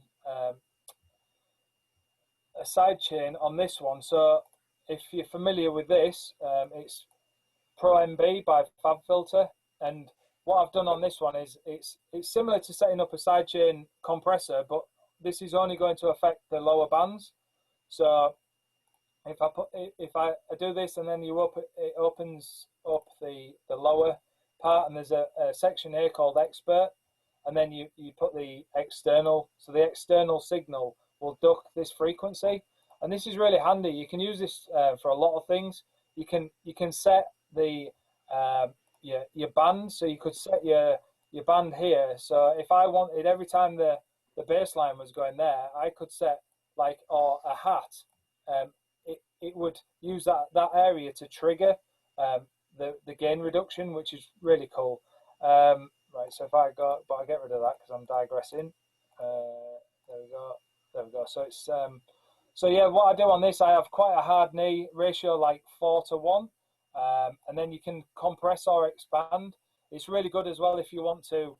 on this one. So if you're familiar with this, it's Pro MB by FabFilter, and what I've done on this one is it's similar to setting up a sidechain compressor, but this is only going to affect the lower bands. So if I do this, and then it opens up the lower part, and there's a section here called Expert, and then you put the external. So the external signal will duck this frequency, and this is really handy. You can use this for a lot of things. You can set the your band, so you could set your band here. So if I wanted every time the bass line was going there, I could set like or a hat. It would use that area to trigger the gain reduction, which is really cool. Right, so if I go, but I get rid of that because I'm digressing. There we go. There we go. So it's so yeah, what I do on this, I have quite a hard knee ratio, like 4:1, and then you can compress or expand. It's really good as well if you want to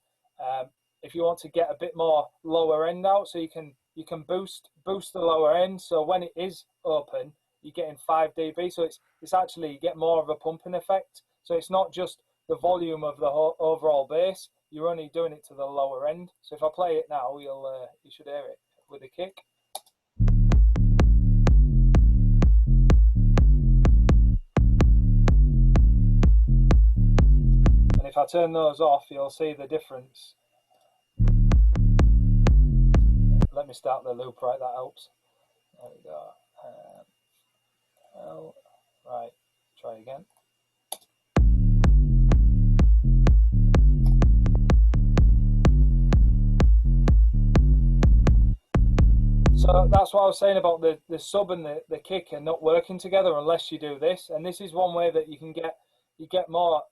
get a bit more lower end out, so you can boost the lower end. So when it is open, you're getting 5 dB. So it's actually, you get more of a pumping effect. So it's not just the volume of the overall bass. You're only doing it to the lower end. So if I play it now, you should hear it with a kick. And if I turn those off, you'll see the difference. Let me start the loop, right? That helps. There we go. Right, try again. So that's what I was saying about the sub and the kick and not working together unless you do this. And this is one way that you can get more.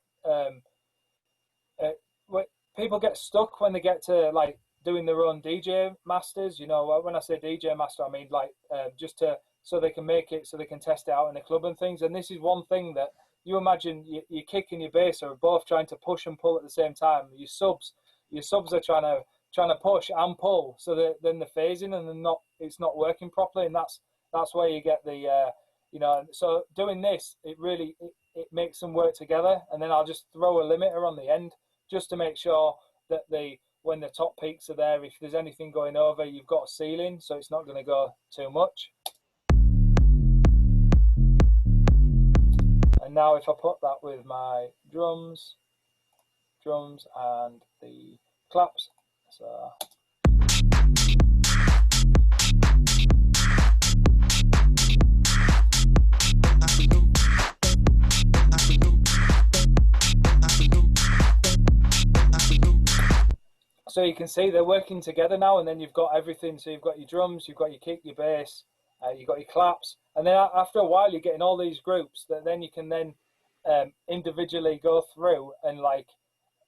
People get stuck when they get to like doing their own DJ masters. You know, when I say DJ master, I mean like just so they can make it, so they can test it out in a club and things. And this is one thing that you imagine your kick and your bass are both trying to push and pull at the same time. Your subs are trying to push and pull, so that then they're phasing and it's not working properly, and that's where you get the so doing this, it makes them work together. And then I'll just throw a limiter on the end just to make sure that when the top peaks are there, if there's anything going over, you've got a ceiling, so it's not going to go too much. And now if I put that with my drums and the claps, so you can see they're working together now, and then you've got everything. So you've got your drums, you've got your kick, your bass, you've got your claps, and then after a while you're getting all these groups that then you can then individually go through and like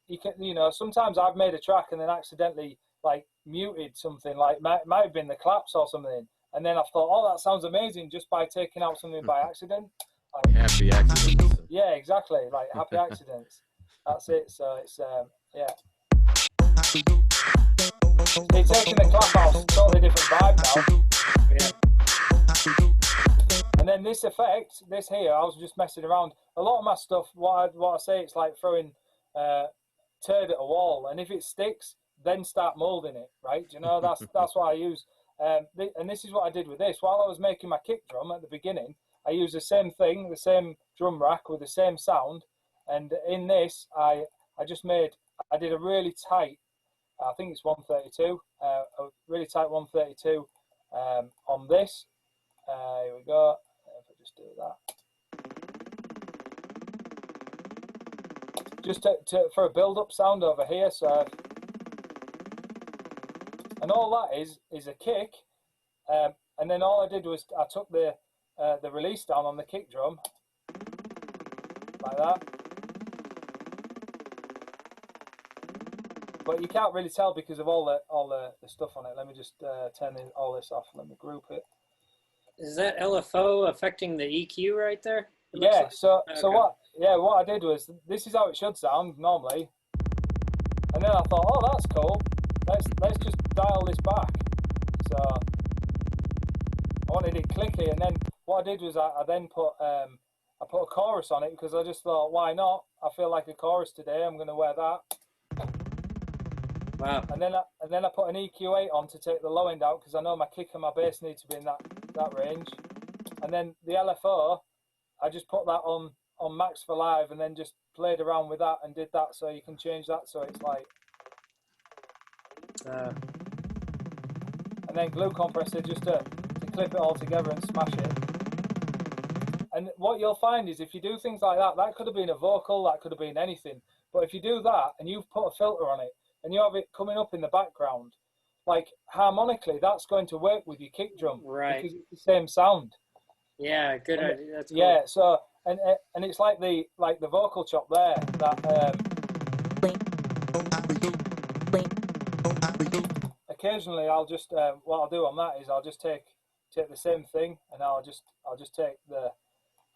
you can, sometimes I've made a track and then accidentally like muted something, like might have been the claps or something, and then I thought, oh, that sounds amazing, just by taking out something by accident. Like, happy accidents. Yeah, exactly, like happy accidents. That's it. So it's yeah. It's taking the clap out, totally different vibe now. Yeah. And then this effect, this here, I was just messing around. A lot of my stuff, what I say, it's like throwing turd at a wall, and if it sticks, then start molding it, right? You know, that's what I use. And this is what I did with this. While I was making my kick drum at the beginning, I used the same thing, the same drum rack with the same sound, and in this, I did a really tight, I think it's 132, a really tight 132 on this. Here we go. If I just do that. Just for a build-up sound over here. So, and all that is a kick, and then all I did was I took the release down on the kick drum like that. But you can't really tell because of all the stuff on it. Let me just turn all this off. Let me group it. Is that LFO affecting the EQ right there? Yeah. Like. So Okay. so what I did was, this is how it should sound normally, and then I thought, oh, that's cool. Let's just dial this back. So I wanted it clicky, and then what I did was I then put I put a chorus on it because I just thought, why not? I feel like a chorus today. I'm going to wear that. Wow. And then I put an EQ8 on to take the low end out because I know my kick and my bass need to be in that range. And then the LFO, I just put that on max for live, and then just played around with that and did that, so you can change that so it's like. And then glue compressor just to clip it all together and smash it. And what you'll find is if you do things like that, that could have been a vocal, that could have been anything. But if you do that and you've put a filter on it and you have it coming up in the background, like harmonically, that's going to work with your kick drum, right? Because it's the same sound. Yeah, good idea. That's cool. Yeah. So and it's like the vocal chop there that occasionally I'll just what I'll do on that is I'll just take the same thing and I'll just take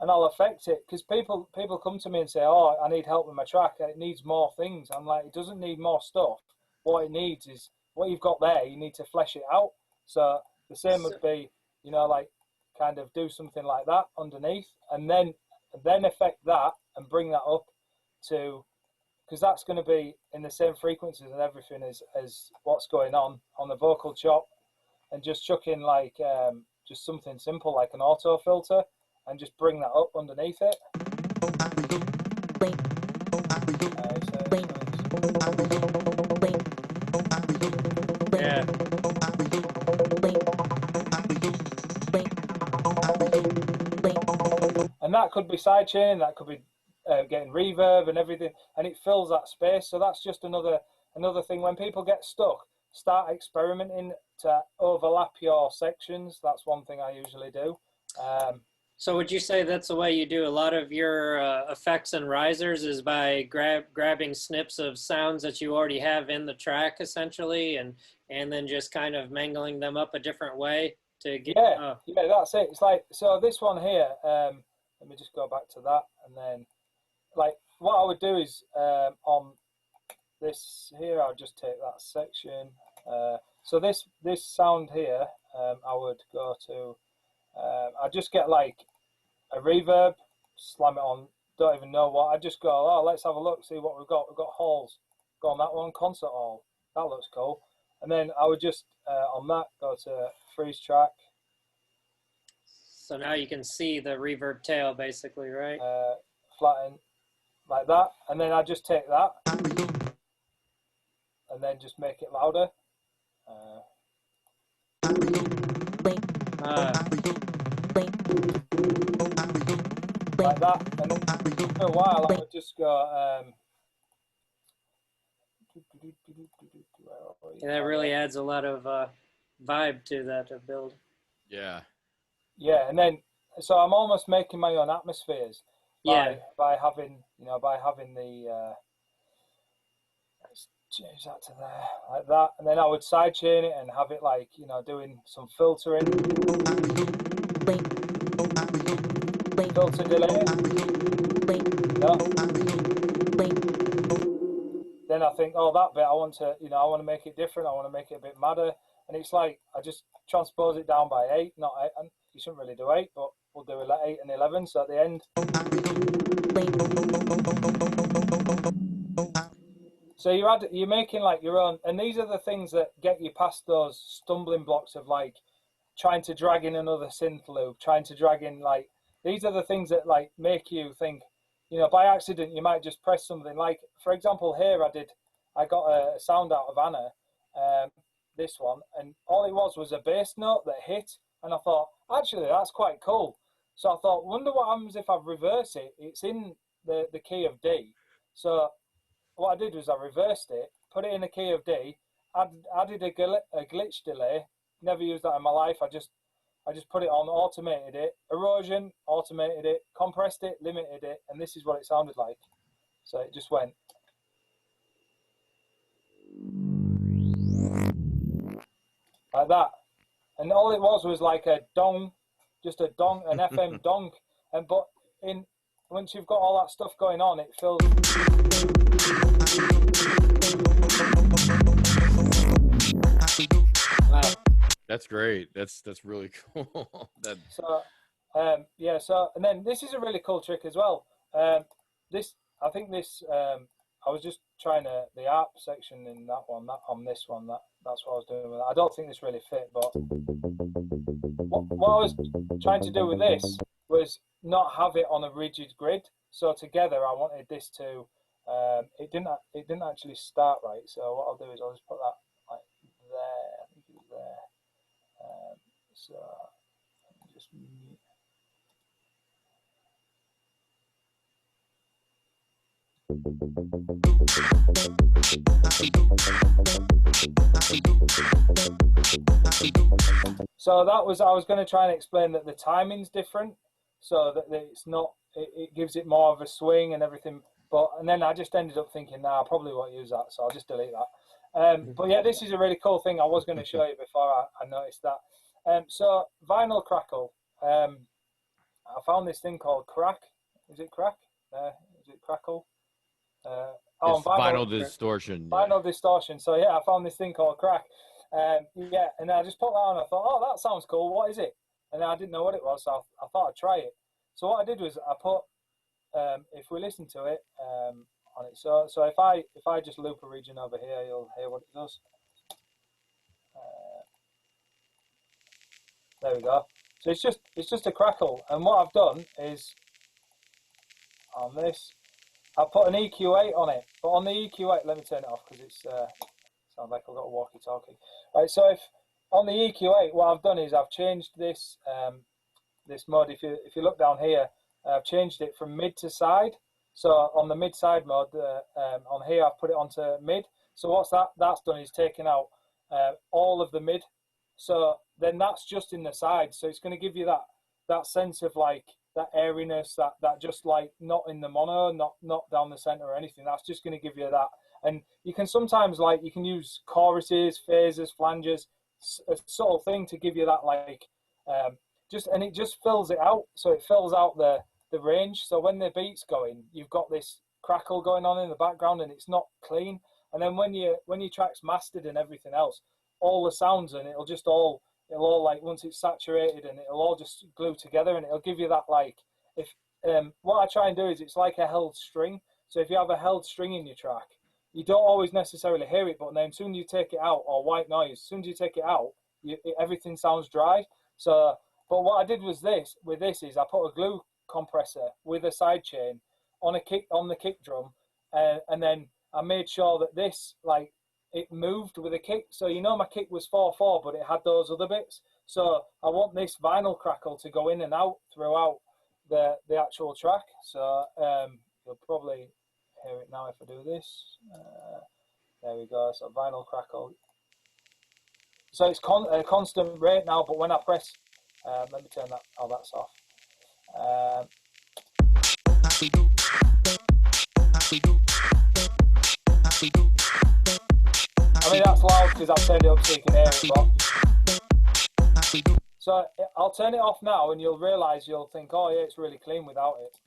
and I'll affect it, because people come to me and say, oh, I need help with my track, it needs more things. I'm like, it doesn't need more stuff. What it needs is what you've got there. You need to flesh it out. So the same would be, you know, like kind of do something like that underneath and then affect that and bring that up to, because that's going to be in the same frequencies and everything as what's going on the vocal chop, and just chuck in like just something simple like an auto filter and just bring that up underneath it. Yeah. And that could be sidechaining, that could be getting reverb and everything, and it fills that space. So that's just another thing. When people get stuck, start experimenting to overlap your sections. That's one thing I usually do. So would you say that's the way you do a lot of your effects and risers, is by grabbing snips of sounds that you already have in the track essentially, and then just kind of mangling them up a different way to get? Yeah, that's it. It's like, so this one here, let me just go back to that, and then like what I would do is on this here, I'll just take that section. So this sound here, I would go to, I just get like a reverb, slam it on, don't even know what, I just go, oh, let's have a look, see what we've got. We've got halls, go on that one, concert hall, that looks cool. And then I would just, on that, go to freeze track. So now you can see the reverb tail basically, right? Flatten, like that. And then I just take that, and then just make it louder. Like that, and then for a while I would just go. And that really adds a lot of vibe to that build. Yeah. Yeah, and then so I'm almost making my own atmospheres by having the. Let's change that to there, like that, and then I would sidechain it and have it like, you know, doing some filtering. Filter delay. Yeah. Then I think, oh, that bit I want to make it different. I want to make it a bit madder, and it's like I just transpose it down by 8, not 8, and you shouldn't really do 8, but we'll do 8 and 11. So at the end, so you're making like your own, and these are the things that get you past those stumbling blocks of like trying to drag in another synth loop, trying to drag in like, these are the things that like make you think, you know, by accident you might just press something. Like for example here, I got a sound out of Anna, this one, and all it was a bass note that hit, and I thought actually that's quite cool. So I thought, wonder what happens if I reverse it. It's in the key of D. So what I did was I reversed it, put it in the key of D, added a glitch delay. Never used that in my life. I just put it on, automated it, erosion, automated it, compressed it, limited it, and this is what it sounded like. So it just went like that, and all it was like a dong, just a dong, an FM dong, and but once you've got all that stuff going on, it feels. Wow. That's great. That's really cool. So yeah, so and then this is a really cool trick as well. I think this I was just trying the ARP section in that one, on this one, that's what I was doing with it. I don't think this really fit, but what I was trying to do with this was not have it on a rigid grid. So together I wanted this to it didn't actually start right. So what I'll do is I'll just put that like there. I think it's there. So So that was, I was going to try and explain that the timing's different, so that it's not, it gives it more of a swing and everything. But, and then I just ended up thinking, nah, I probably won't use that, so I'll just delete that. But yeah, this is a really cool thing I was going to show you before I noticed that. So vinyl crackle, I found this thing called crack. Is it crack? Is it crackle? It's vinyl distortion. Vinyl distortion. So yeah, I found this thing called crack. Yeah, and I just put that on. I thought, oh, that sounds cool. What is it? And I didn't know what it was, so I thought I'd try it. So what I did was I put, if we listen to it on it. So if I just loop a region over here, you'll hear what it does. There we go. So it's just a crackle. And what I've done is on this, I put an EQ8 on it. But on the EQ8, let me turn it off because it's sounds like I've got a walkie-talkie. Right. So if on the EQ8, what I've done is I've changed this this mode. If you look down here, I've changed it from mid to side. So on the mid side mode, on here I've put it onto mid. So what's that's done is taken out all of the mid. So then that's just in the side. So it's going to give you that sense of like that airiness, that just like not in the mono, not down the center or anything. That's just going to give you that. And you can sometimes like you can use choruses, phases, flanges, a subtle thing to give you that like and it just fills it out. So it fills out the range. So when the beat's going, you've got this crackle going on in the background and it's not clean. And then when your track's mastered and everything else, all the sounds and it'll all like once it's saturated and it'll all just glue together and it'll give you that like if what I try and do is it's like a held string. So if you have a held string in your track, you don't always necessarily hear it, but then as soon as you take it out, or white noise, as soon as you take it out, everything sounds dry. So, but what I did was with this is I put a glue compressor with a side chain on the kick drum, and then I made sure that this like it moved with a kick. So you know my kick was 4/4, but it had those other bits. So I want this vinyl crackle to go in and out throughout the actual track. So you'll probably hear it now if I do this. There we go. So vinyl crackle. So it's a constant rate now, but when I press, let me turn that. Oh, that's off. I mean that's loud because I've turned it up so you can hear it. But so I'll turn it off now, and you'll realise you'll think, oh yeah, it's really clean without it.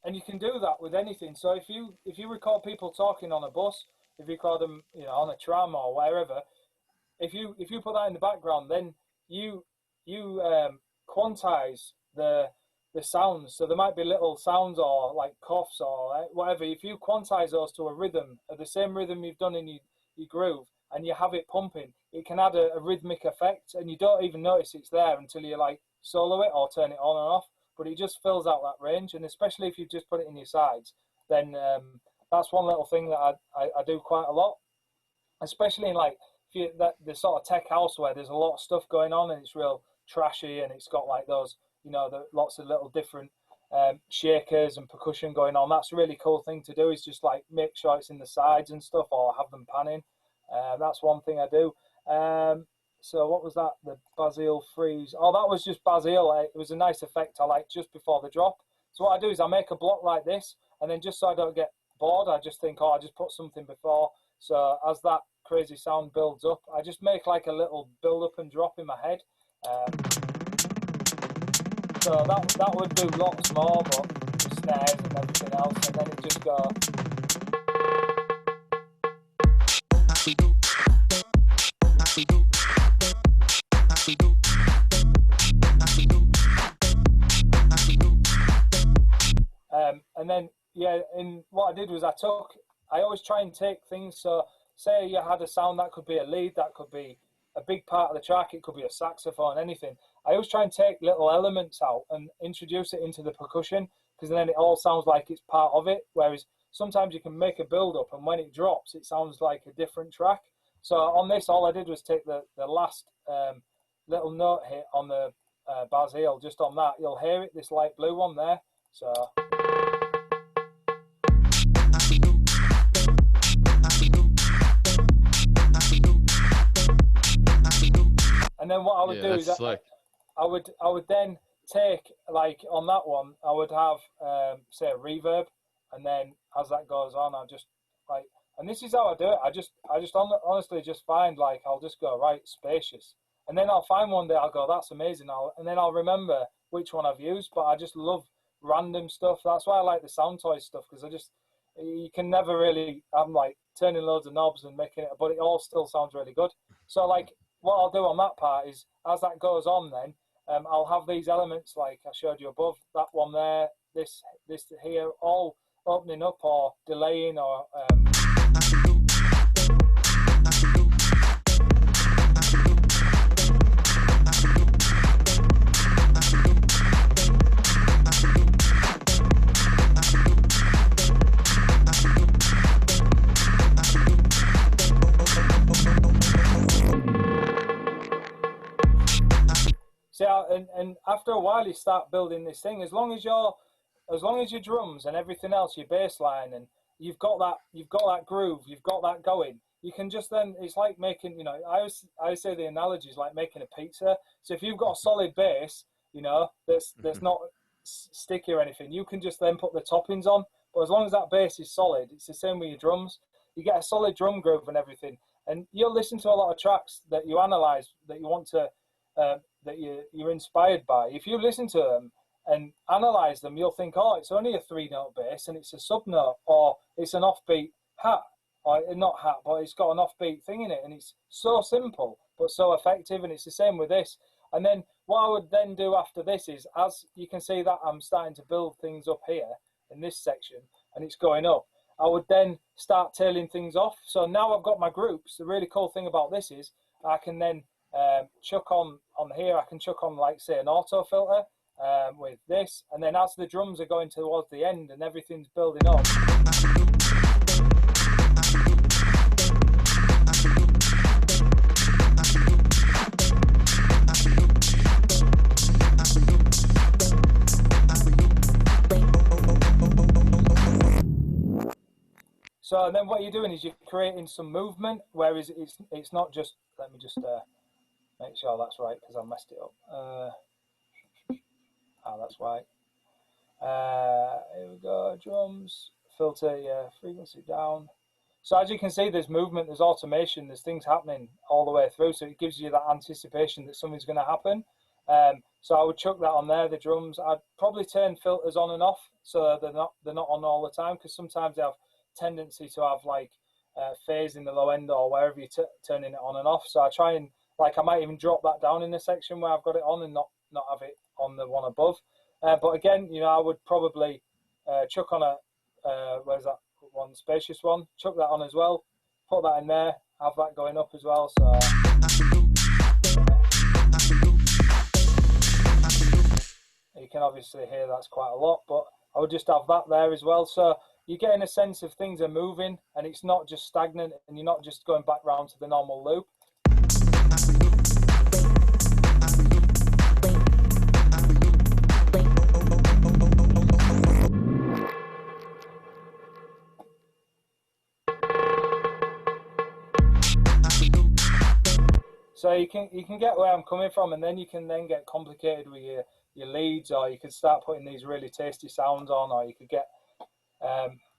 And you can do that with anything. So if you record people talking on a bus, if you record them, on a tram or wherever, if you put that in the background, then you quantize the sounds. So there might be little sounds or like coughs or whatever. If you quantize those to a rhythm, the same rhythm you've done in your groove, and you have it pumping, it can add a rhythmic effect, and you don't even notice it's there until you like solo it or turn it on and off. But it just fills out that range, and especially if you just put it in your sides, then that's one little thing that I do quite a lot, especially in like the sort of tech house where there's a lot of stuff going on and it's real trashy and it's got like those lots of little different shakers and percussion going on. That's a really cool thing to do, is just like make sure it's in the sides and stuff, or have them panning. That's one thing I do. So what was that? The Basil freeze. Oh, that was just Basil. It was a nice effect I like just before the drop. So what I do is I make a block like this, and then just so I don't get bored, I just think, I just put something before. So as that crazy sound builds up, I just make like a little build up and drop in my head. So that would do lots more, but the snares and everything else, and then it just goes. And then, yeah, and what I did was I always try and take things. So say you had a sound that could be a lead, that could be a big part of the track, it could be a saxophone, anything. I always try and take little elements out and introduce it into the percussion, because then it all sounds like it's part of it. Whereas, sometimes you can make a build up, and when it drops, it sounds like a different track. So on this, all I did was take the last little note hit on the bass heel, just on that. You'll hear it, this light blue one there. So. And then what I would do is I would then take, like on that one, I would have say a reverb, and then as that goes on, I just like, and this is how I do it. I just honestly just find, like, I'll just go right spacious, and then I'll find one day I'll go, that's amazing, and then I'll remember which one I've used. But I just love random stuff. That's why I like the Sound Toys stuff, because you can never really, I'm like turning loads of knobs and making it, but it all still sounds really good. So like what I'll do on that part is, as that goes on, then I'll have these elements like I showed you above, that one there, this here, all opening up or delaying or see, and after a while you start building this thing. As long as your drums and everything else, your bass line, and you've got that groove, you've got that going, you can just then, it's like making, I always say the analogy is like making a pizza. So if you've got a solid base, that's not sticky or anything, you can just then put the toppings on. But as long as that base is solid, it's the same with your drums. You get a solid drum groove and everything, and you'll listen to a lot of tracks that you analyze, that you want to that you're inspired by. If you listen to them and analyze them, you'll think, oh, it's only a 3-note bass and it's a sub-note, or it's an offbeat hat, or not hat, but it's got an offbeat thing in it, and it's so simple but so effective. And it's the same with this. And then what I would then do after this is, as you can see that I'm starting to build things up here in this section and it's going up, I would then start tailing things off. So now I've got my groups. The really cool thing about this is I can then chuck on here, I can chuck on, like, say, an auto filter with this, and then as the drums are going towards the end and everything's building up, so then what you're doing is you're creating some movement, whereas it's not just, let me just make sure that's right, because I messed it up. That's right. Here we go, drums, filter, yeah, frequency down. So as you can see, there's movement, there's automation, there's things happening all the way through, so it gives you that anticipation that something's going to happen. So I would chuck that on there, the drums. I'd probably turn filters on and off, so they're not on all the time, because sometimes they have tendency to have like phase in the low end or wherever you're turning it on and off. So I try and, like, I might even drop that down in the section where I've got it on and not have it on the one above. But again, I would probably chuck on a, where's that one, spacious one, chuck that on as well, put that in there, have that going up as well. So you can obviously hear that's quite a lot, but I would just have that there as well. So you're getting a sense of things are moving and it's not just stagnant, and you're not just going back round to the normal loop. So you can get where I'm coming from, and then you can then get complicated with your leads, or you could start putting these really tasty sounds on, or you could get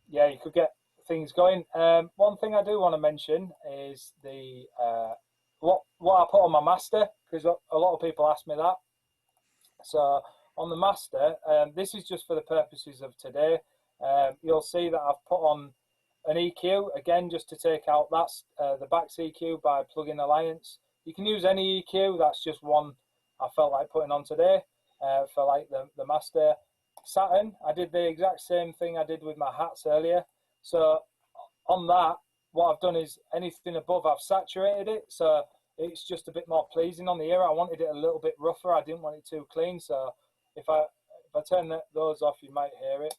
you could get things going. One thing I do want to mention is the what I put on my master, because a lot of people ask me that. So on the master, this is just for the purposes of today. You'll see that I've put on an EQ, again, just to take out, that's the Bax EQ by Plugin Alliance. You can use any EQ, that's just one I felt like putting on today for like the master. Saturn, I did the exact same thing I did with my hats earlier. So on that, what I've done is anything above, I've saturated it, so it's just a bit more pleasing on the ear. I wanted it a little bit rougher, I didn't want it too clean, so if I turn those off, you might hear it.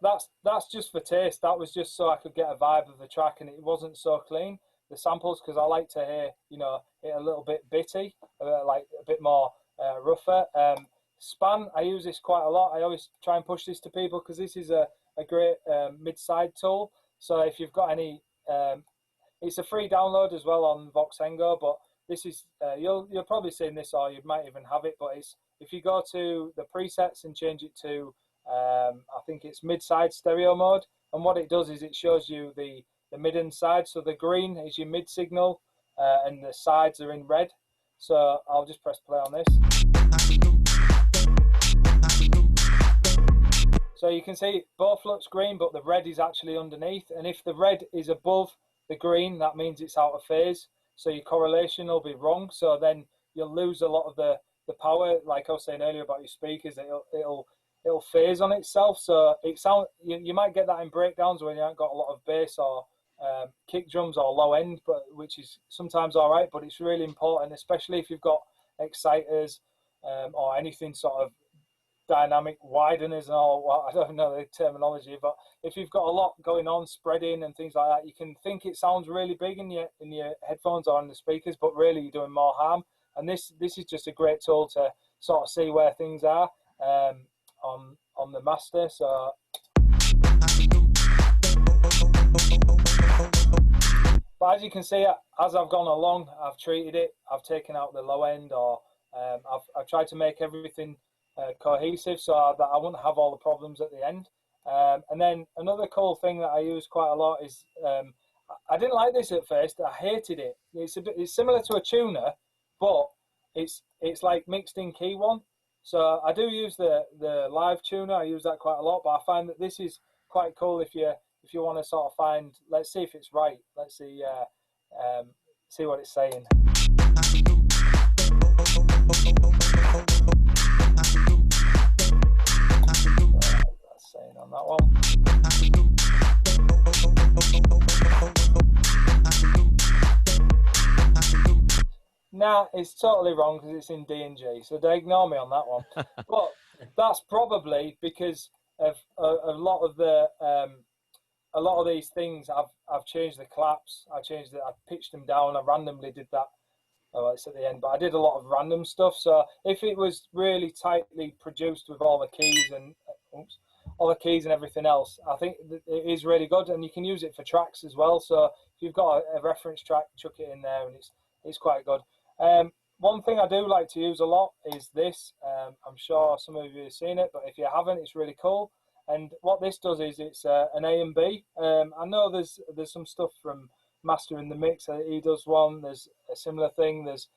that's just for taste. That was just so I could get a vibe of the track, and it wasn't so clean, the samples, because I like to hear, you know, it a little bit bitty, like a bit more rougher. Span, I use this quite a lot. I always try and push this to people because this is a great mid-side tool. So if you've got any, it's a free download as well on Voxengo, but this is, you'll probably seen this, or you might even have it, but it's, if you go to the presets and change it to, I think it's mid-side stereo mode, and what it does is it shows you the mid and side. So the green is your mid signal, and the sides are in red. So I'll just press play on this. So you can see both looks green, but the red is actually underneath. And if the red is above the green, that means it's out of phase. So your correlation will be wrong. So then you'll lose a lot of the power. Like I was saying earlier about your speakers, it'll phase on itself. So you might get that in breakdowns when you haven't got a lot of bass or kick drums or low end, but which is sometimes all right. But it's really important, especially if you've got exciters or anything sort of dynamic wideners and all. Well, I don't know the terminology, but if you've got a lot going on, spreading and things like that, you can think it sounds really big in your headphones or in the speakers, but really you're doing more harm. And this is just a great tool to sort of see where things are on the master. So but as you can see, as I've gone along, I've treated it. I've taken out the low end, or I've tried to make everything cohesive so that I wouldn't have all the problems at the end. And then another cool thing that I use quite a lot is, I didn't like this at first. I hated it. It's similar to a tuner, but it's like mixed in key one. So I do use the live tuner. I use that quite a lot, but I find that this is quite cool if you want to sort of find. Let's see if it's right. Let's see what it's saying. That's saying on that one. Nah, it's totally wrong because it's in D and G, so they ignore me on that one. But that's probably because of a lot of these things. I've changed the claps. I pitched them down. I randomly did that. Oh, it's at the end, but I did a lot of random stuff. So if it was really tightly produced with all the keys and everything else, I think it is really good, and you can use it for tracks as well. So if you've got a reference track, chuck it in there, and it's quite good. One thing I do like to use a lot is this. I'm sure some of you have seen it, but if you haven't, it's really cool. And what this does is it's an A and B. I know there's some stuff from Master in the Mix. He does one. There's a similar thing. There's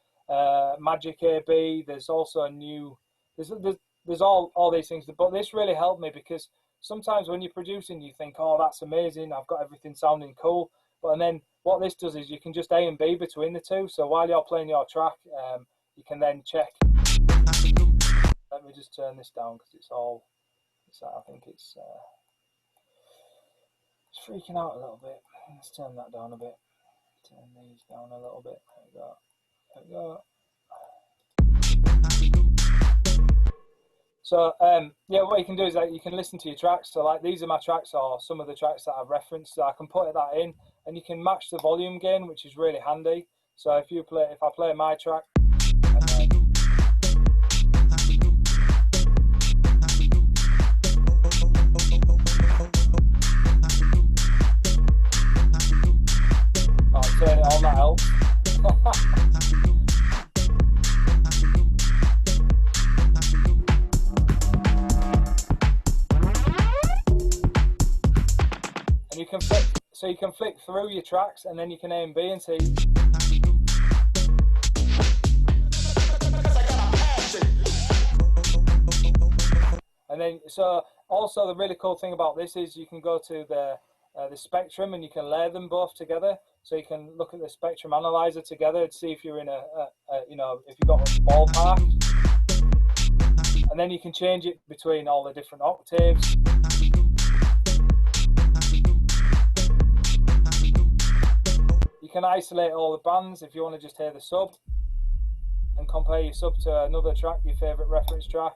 Magic AB. There's also a new. There's all these things. But this really helped me because sometimes when you're producing, you think, oh, that's amazing. I've got everything sounding cool. And then what this does is you can just A and B between the two. So while you're playing your track, you can then check. Let me just turn this down because I think it's freaking out a little bit. Let's turn that down a bit. Turn these down a little bit. There we go. So yeah, what you can do is that you can listen to your tracks. So like these are my tracks, or some of the tracks that I've referenced. So I can put that in, and you can match the volume gain, which is really handy. So if I play my track, and then turn it on, that helps. And you can flick through your tracks, and then you can A and B and see. And then, so also the really cool thing about this is you can go to the spectrum, and you can layer them both together. So you can look at the spectrum analyzer together and see if you're in if you've got a ballpark. And then you can change it between all the different octaves. You can isolate all the bands if you want to just hear the sub, and compare your sub to another track, your favorite reference track.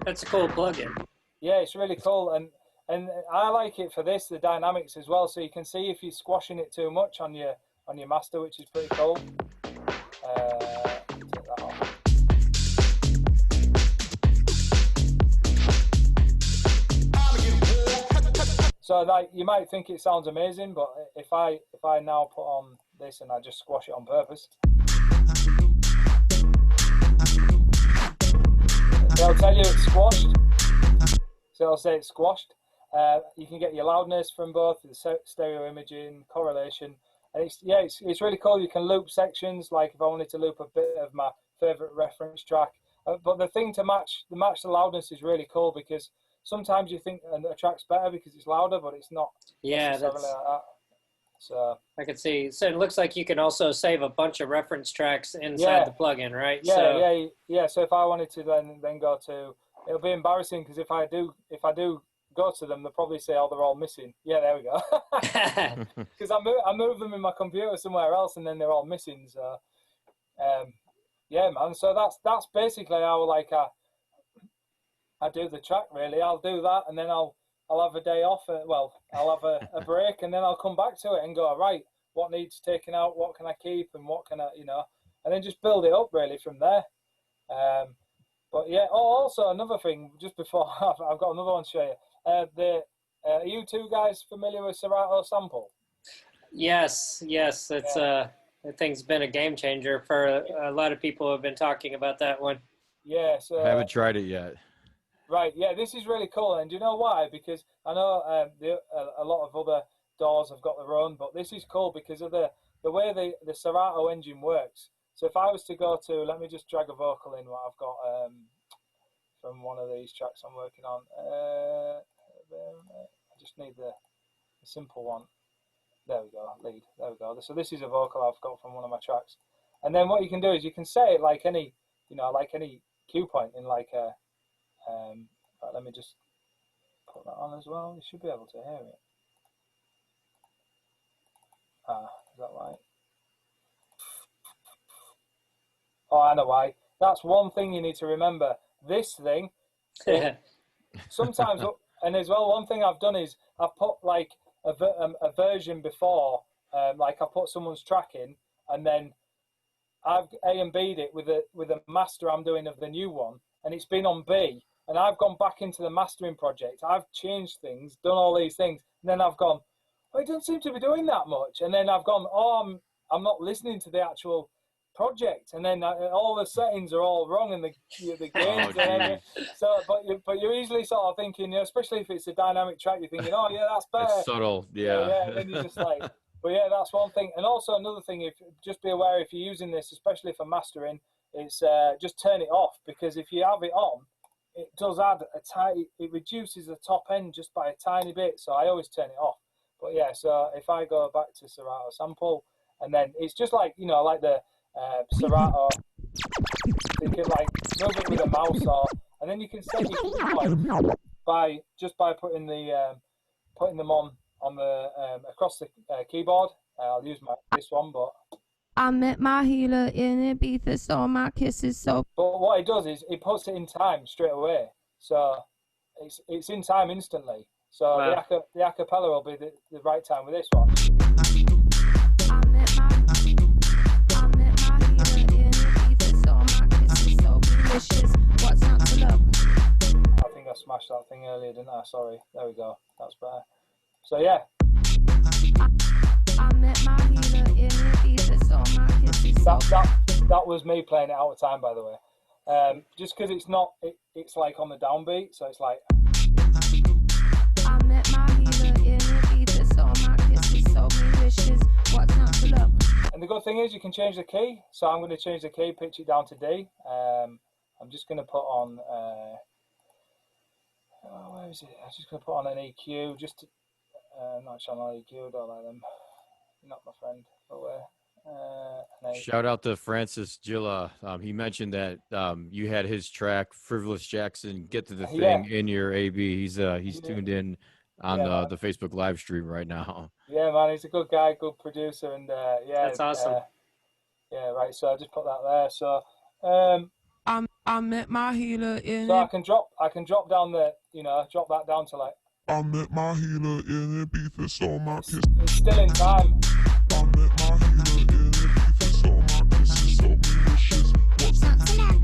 That's a cool plugin. Yeah, it's really cool, and I like it for this, the dynamics as well. So you can see if you're squashing it too much on your master, which is pretty cool. Take that off. So like you might think it sounds amazing, but if I now put on this and I just squash it on purpose, it'll tell you it's squashed. So it'll say it's squashed. You can get your loudness from both the stereo imaging, correlation, and it's really cool. You can loop sections. Like if I wanted to loop a bit of my favorite reference track, but the thing to match the loudness is really cool, because sometimes you think a track's better because it's louder, but it's not. Yeah, that's like that. So I can see. So it looks like you can also save a bunch of reference tracks inside the plugin, right? Yeah. So if I wanted to then go to, it'll be embarrassing because if I do go to them, they'll probably say, "Oh, they're all missing." Yeah, there we go. Because I move them in my computer somewhere else, and then they're all missing. So, yeah, man. So that's basically how I do the track. Really, I'll do that, and then I'll have a day off. I'll have a break, and then I'll come back to it and go, right, what needs taken out, what can I keep, and what can I, and then just build it up really from there. But yeah. Oh, also another thing, just before I've got another one to show you. Are you two guys familiar with Serato Sample? Yes. It's that thing's been a game changer for a lot of people who have been talking about that one. Yeah. So I haven't tried it yet. Right, yeah, this is really cool, and do you know why? Because I know a lot of other DAWs have got their own, but this is cool because of the way the Serato engine works. So if I was to go to, let me just drag a vocal in what I've got from one of these tracks I'm working on. I just need the simple one. There we go, lead. There we go. So this is a vocal I've got from one of my tracks, and then what you can do is you can set it like any, like any cue point in like a. Right, let me just put that on as well. You should be able to hear it. Is that right? Oh, I know why. That's one thing you need to remember. This thing, sometimes, and as well, one thing I've done is I've put like a version before, like I put someone's track in, and then I've A and B'd it with a master I'm doing of the new one, and it's been on B. And I've gone back into the mastering project. I've changed things, done all these things, and then I've gone, oh, it doesn't seem to be doing that much. And then I've gone, oh, I'm not listening to the actual project, and then all the settings are all wrong, and the gains. But you're easily sort of thinking, especially if it's a dynamic track, you're thinking, oh yeah, that's better. It's subtle, yeah. Yeah, and then you're just like, but yeah, that's one thing. And also another thing, just be aware if you're using this, especially for mastering, it's just turn it off, because if you have it on, it does add it reduces the top end just by a tiny bit, so I always turn it off. But yeah, so if I go back to Serato Sample, and then it's just like, like the Serato, you can like move it with a mouse, and then you can set your by putting them on the across the keyboard. I'll use this one, but I met my healer in Ibiza, so my kisses so. But what it does is it puts it in time straight away, so it's in time instantly. So wow. the acapella will be the right time with this one. I met my healer in Ibiza, so my kisses so delicious. What's not to love? I think I smashed that thing earlier, didn't I? Sorry. There we go. That's better. So yeah. I met my healer in Ibiza, so my kisses so. That was me playing it out of time, by the way. Just because it's like on the downbeat, so it's like. I met my healer in Ibiza, so my kisses so delicious. What's not to love? And the good thing is you can change the key. So I'm going to change the key, pitch it down to D. I'm just going to put on. Where is it? I'm just going to put on an EQ. Just to, not channel EQ. Don't like them. You're not my friend. Shout out to Francis Gilla. He mentioned that you had his track "Frivolous Jackson" get to the thing in your AB. He's tuned in on the Facebook live stream right now. Yeah, man, he's a good guy, good producer, and yeah, that's awesome. Yeah, right. So I just put that there. So I met my healer in So I can drop down the, drop that down to like. I met my healer in Ibiza, stole my kiss. It's still in time. I met my healer in Ibiza, stole my kisses, sold me wishes. What's Not to love.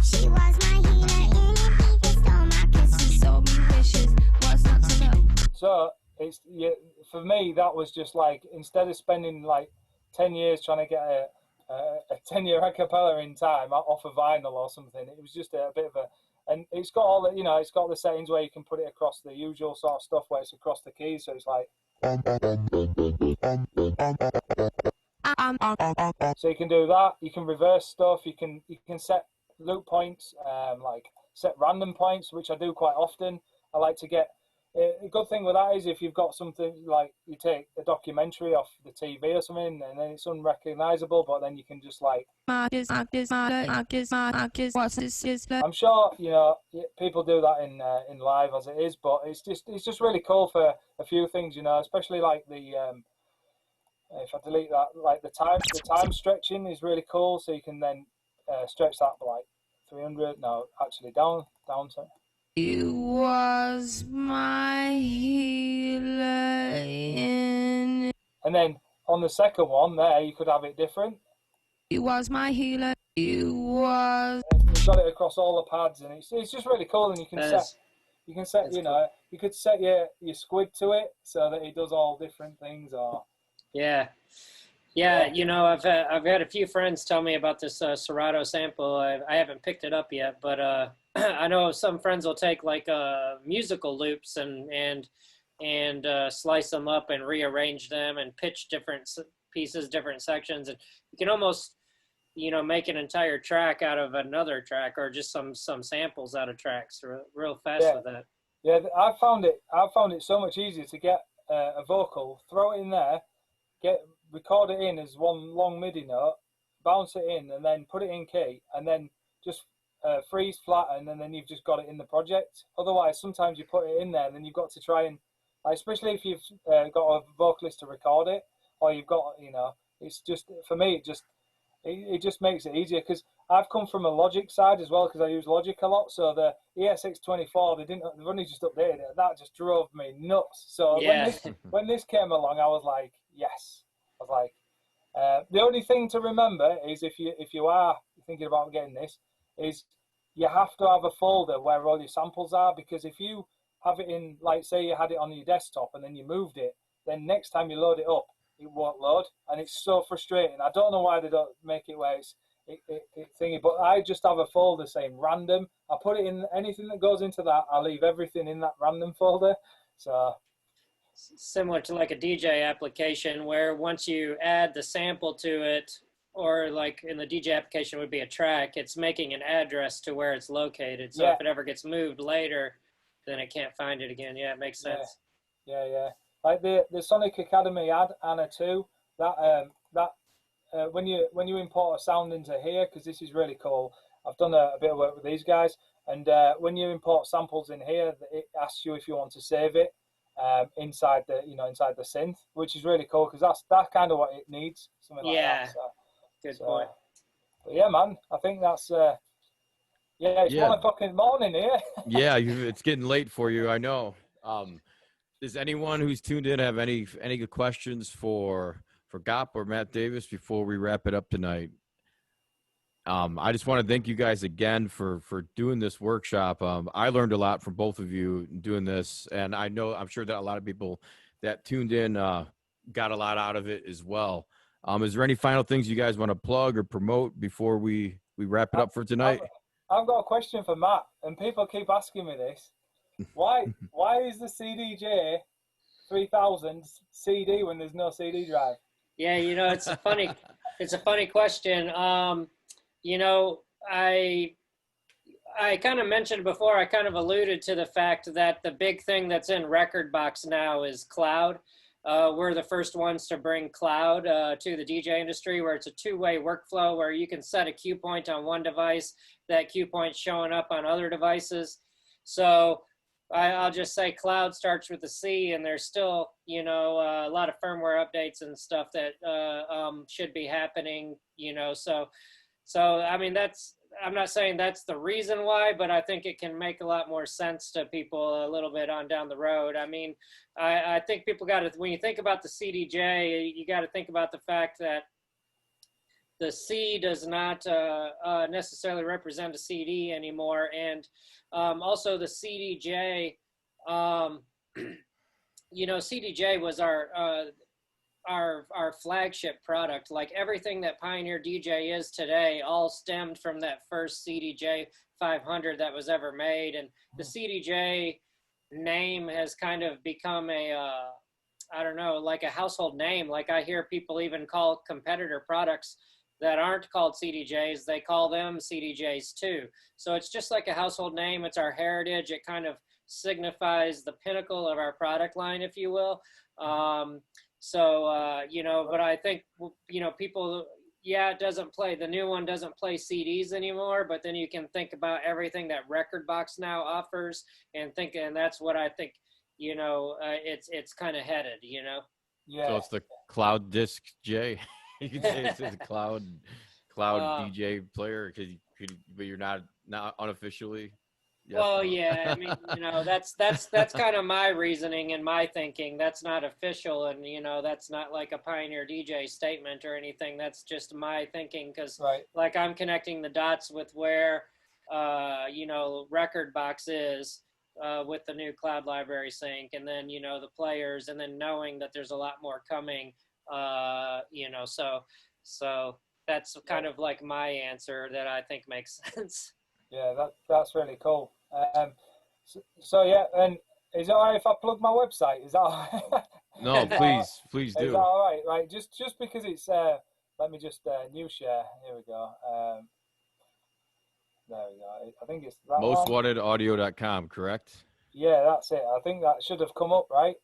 She was my healer in Ibiza, stole my kisses, sold me wishes. What's not to love? So it's for me that was just like, instead of spending like 10 years trying to get a 10-year a cappella in time off a vinyl or something, it was just a bit of a, and it's got all the, it's got the settings where you can put it across the usual sort of stuff where it's across the keys, so it's like, so you can do that, you can reverse stuff, you can set loop points, like set random points, which I do quite often. I like to get, a good thing with that is if you've got something like, you take a documentary off the TV or something and then it's unrecognizable, but then you can just like, I'm sure people do that in live as it is, but it's just really cool for a few things, especially like the if I delete that, like the time stretching is really cool, so you can then stretch that by like 300. No, actually down to. You was my healer in. And then on the second one there, you could have it different. You was my healer. You was. You've got it across all the pads, and it's just really cool. And you can set cool. You could set your squid to it so that it does all different things. Or yeah. I've had a few friends tell me about this Serato sample. I haven't picked it up yet, but I know some friends will take like musical loops and slice them up and rearrange them and pitch different pieces, different sections, and you can almost make an entire track out of another track, or just some samples out of tracks real fast with that. Yeah, I found it so much easier to get a vocal, throw it in there, record it in as one long MIDI note, bounce it in, and then put it in key, and then just freeze flatten, and then you've just got it in the project. Otherwise, sometimes you put it in there, and then you've got to try and, especially if you've got a vocalist to record it, or you've got, it's just, for me, it just makes it easier, because I've come from a Logic side as well, because I use Logic a lot. So the ESX24, they've only just updated it. That just drove me nuts. So when this came along, I was like, yes. I was like, the only thing to remember is if you are thinking about getting this, is you have to have a folder where all your samples are, because if you have it in, like say you had it on your desktop and then you moved it, then next time you load it up, it won't load, and it's so frustrating. I don't know why they don't make it where it's thingy, but I just have a folder saying random. I put it in, anything that goes into that, I leave everything in that random folder. So similar to like a DJ application, where once you add the sample to it, or like in the DJ application would be a track, it's making an address to where it's located. So if it ever gets moved later, then it can't find it again. Yeah, it makes sense. Yeah. Like the Sonic Academy ad Anna 2, when you import a sound into here, because this is really cool. I've done a bit of work with these guys, and when you import samples in here, it asks you if you want to save it inside the synth, which is really cool, because that's kind of what it needs, something like that. So, good point. But yeah, man, I think that's it's 1 o'clock in the morning here. Yeah, it's getting late for you, I know. Does anyone who's tuned in have any good questions for GAWP or Matt Davis before we wrap it up tonight? I just want to thank you guys again for doing this workshop. I learned a lot from both of you doing this, and I'm sure that a lot of people that tuned in got a lot out of it as well. Is there any final things you guys want to plug or promote before we wrap it up for tonight? I've got a question for Matt, and people keep asking me this. Why is the CDJ 3000 CD when there's no CD drive? Yeah, it's a funny question. I kind of mentioned before, I kind of alluded to the fact that the big thing that's in Rekordbox now is cloud. We're the first ones to bring cloud to the DJ industry, where it's a two-way workflow where you can set a cue point on one device, that cue point showing up on other devices. So I'll just say cloud starts with a C, and there's still, a lot of firmware updates and stuff that should be happening, so So I mean, I'm not saying that's the reason why, but I think it can make a lot more sense to people a little bit on down the road. I mean, I think people got to, when you think about the CDJ, you got to think about the fact that the C does not necessarily represent a CD anymore. And also the CDJ, you know, CDJ was our flagship product. Like everything that Pioneer DJ is today all stemmed from that first CDJ 500 that was ever made. And the CDJ name has kind of become a I don't know, like a household name. Like I hear people even call competitor products that aren't called CDJs, they call them CDJs too. So it's just like a household name. It's our heritage. It kind of signifies the pinnacle of our product line, if you will. You know, but I think, you know, people, yeah, it doesn't play, the new one doesn't play CDs anymore, but then you can think about everything that Record Box now offers and that's what I think, you know, it's kind of headed, you know? Yeah. So it's the Cloud Disc J. You could say it's a cloud DJ player, but you're not unofficially. Yes, well, no. yeah, I mean, you know, that's kind of my reasoning and my thinking. That's not official, and you know, that's not like a Pioneer DJ statement or anything. That's just my thinking, because like I'm connecting the dots with where, you know, Record Box is with the new Cloud Library Sync, and then you know the players, and then knowing that there's a lot more coming. You know, so that's kind of like my answer that I think makes sense. Yeah, that's really cool. So yeah, and is it all right if I plug my website? Is that all right? No, please do. Is that all right? Right, just because it's let me just new share. Here we go. There we go. I think it's that mostwantedaudio.com, correct? Yeah, that's it. I think that should have come up, right?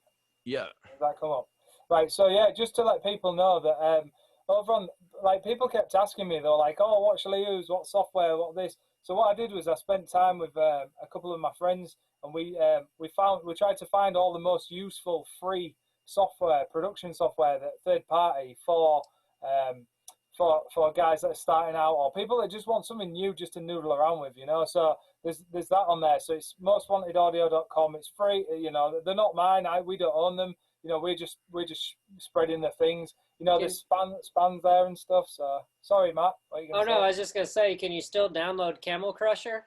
Yeah. Did that come up? Right, so yeah, just to let people know that over on, like, people kept asking me, they were like, oh, what shall I use? What software? What this? So what I did was I spent time with a couple of my friends, and we tried to find all the most useful free software, production software, that third party for guys that are starting out, or people that just want something new just to noodle around with, you know. So there's that on there. So it's mostwantedaudio.com. It's free, you know. They're not mine. We don't own them. You know, we're just spreading the things. You know, there's spans there and stuff. So sorry, Matt. Oh no, I was just gonna say, can you still download Camel Crusher?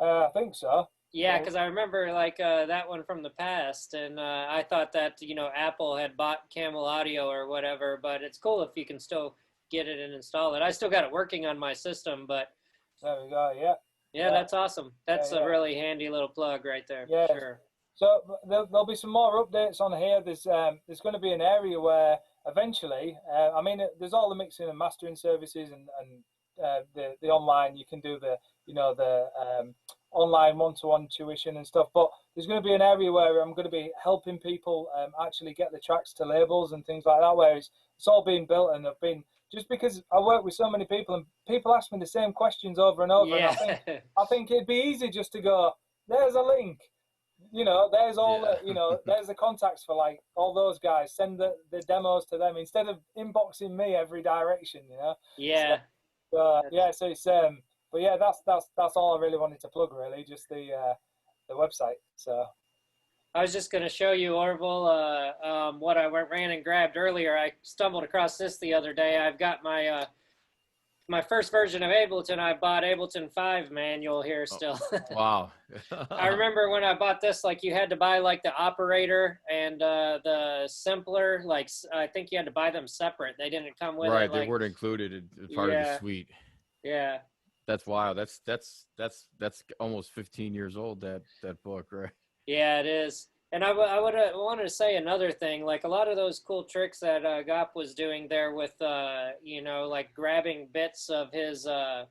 I think so. Yeah, because I remember like that one from the past, and I thought that, you know, Apple had bought Camel Audio or whatever. But it's cool if you can still get it and install it. I still got it working on my system, but there we go. Yeah, that's awesome. That's a really handy little plug right there. Yeah, sure. So there'll be some more updates on here. There's going to be an area where eventually, I mean, there's all the mixing and mastering services and the online. You can do the online one-to-one tuition and stuff. But there's going to be an area where I'm going to be helping people actually get the tracks to labels and things like that, where it's all being built. And I've been, just because I work with so many people and people ask me the same questions over and over. Yeah. And I think it'd be easy just to go, there's a link. You know, there's all there's the contacts for like all those guys. Send the demos to them instead of inboxing me every direction. You know. Yeah. So it's but yeah, that's all I really wanted to plug, really, just the website. So I was just going to show you, Orville, what I ran and grabbed earlier. I stumbled across this the other day. I've got my my first version of Ableton. I bought Ableton 5 manual here still. Wow. I remember when I bought this, like you had to buy like the operator and the simpler. Like I think you had to buy them separate. They didn't come with it. Right, they weren't included in part of the suite. Yeah. That's wild. That's almost 15 years old, that book, right? Yeah, it is. And I wanted to say another thing, like a lot of those cool tricks that GAWP was doing there with, you know, like grabbing bits of his, that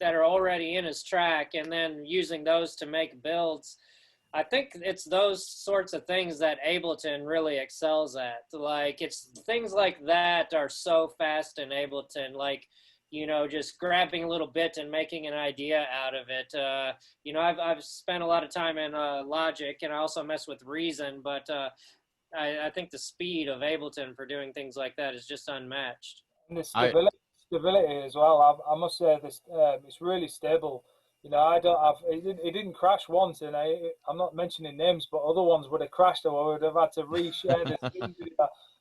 are already in his track and then using those to make builds. I think it's those sorts of things that Ableton really excels at. Like it's things like that are so fast in Ableton, like, you know, just grabbing a little bit and making an idea out of it. You know, I've spent a lot of time in Logic, and I also mess with Reason, but I think the speed of Ableton for doing things like that is just unmatched. And the stability as well. I must say this, it's really stable. You know, I don't have it didn't crash once, and I'm not mentioning names, but other ones would have crashed, or I would have had to reshare the screen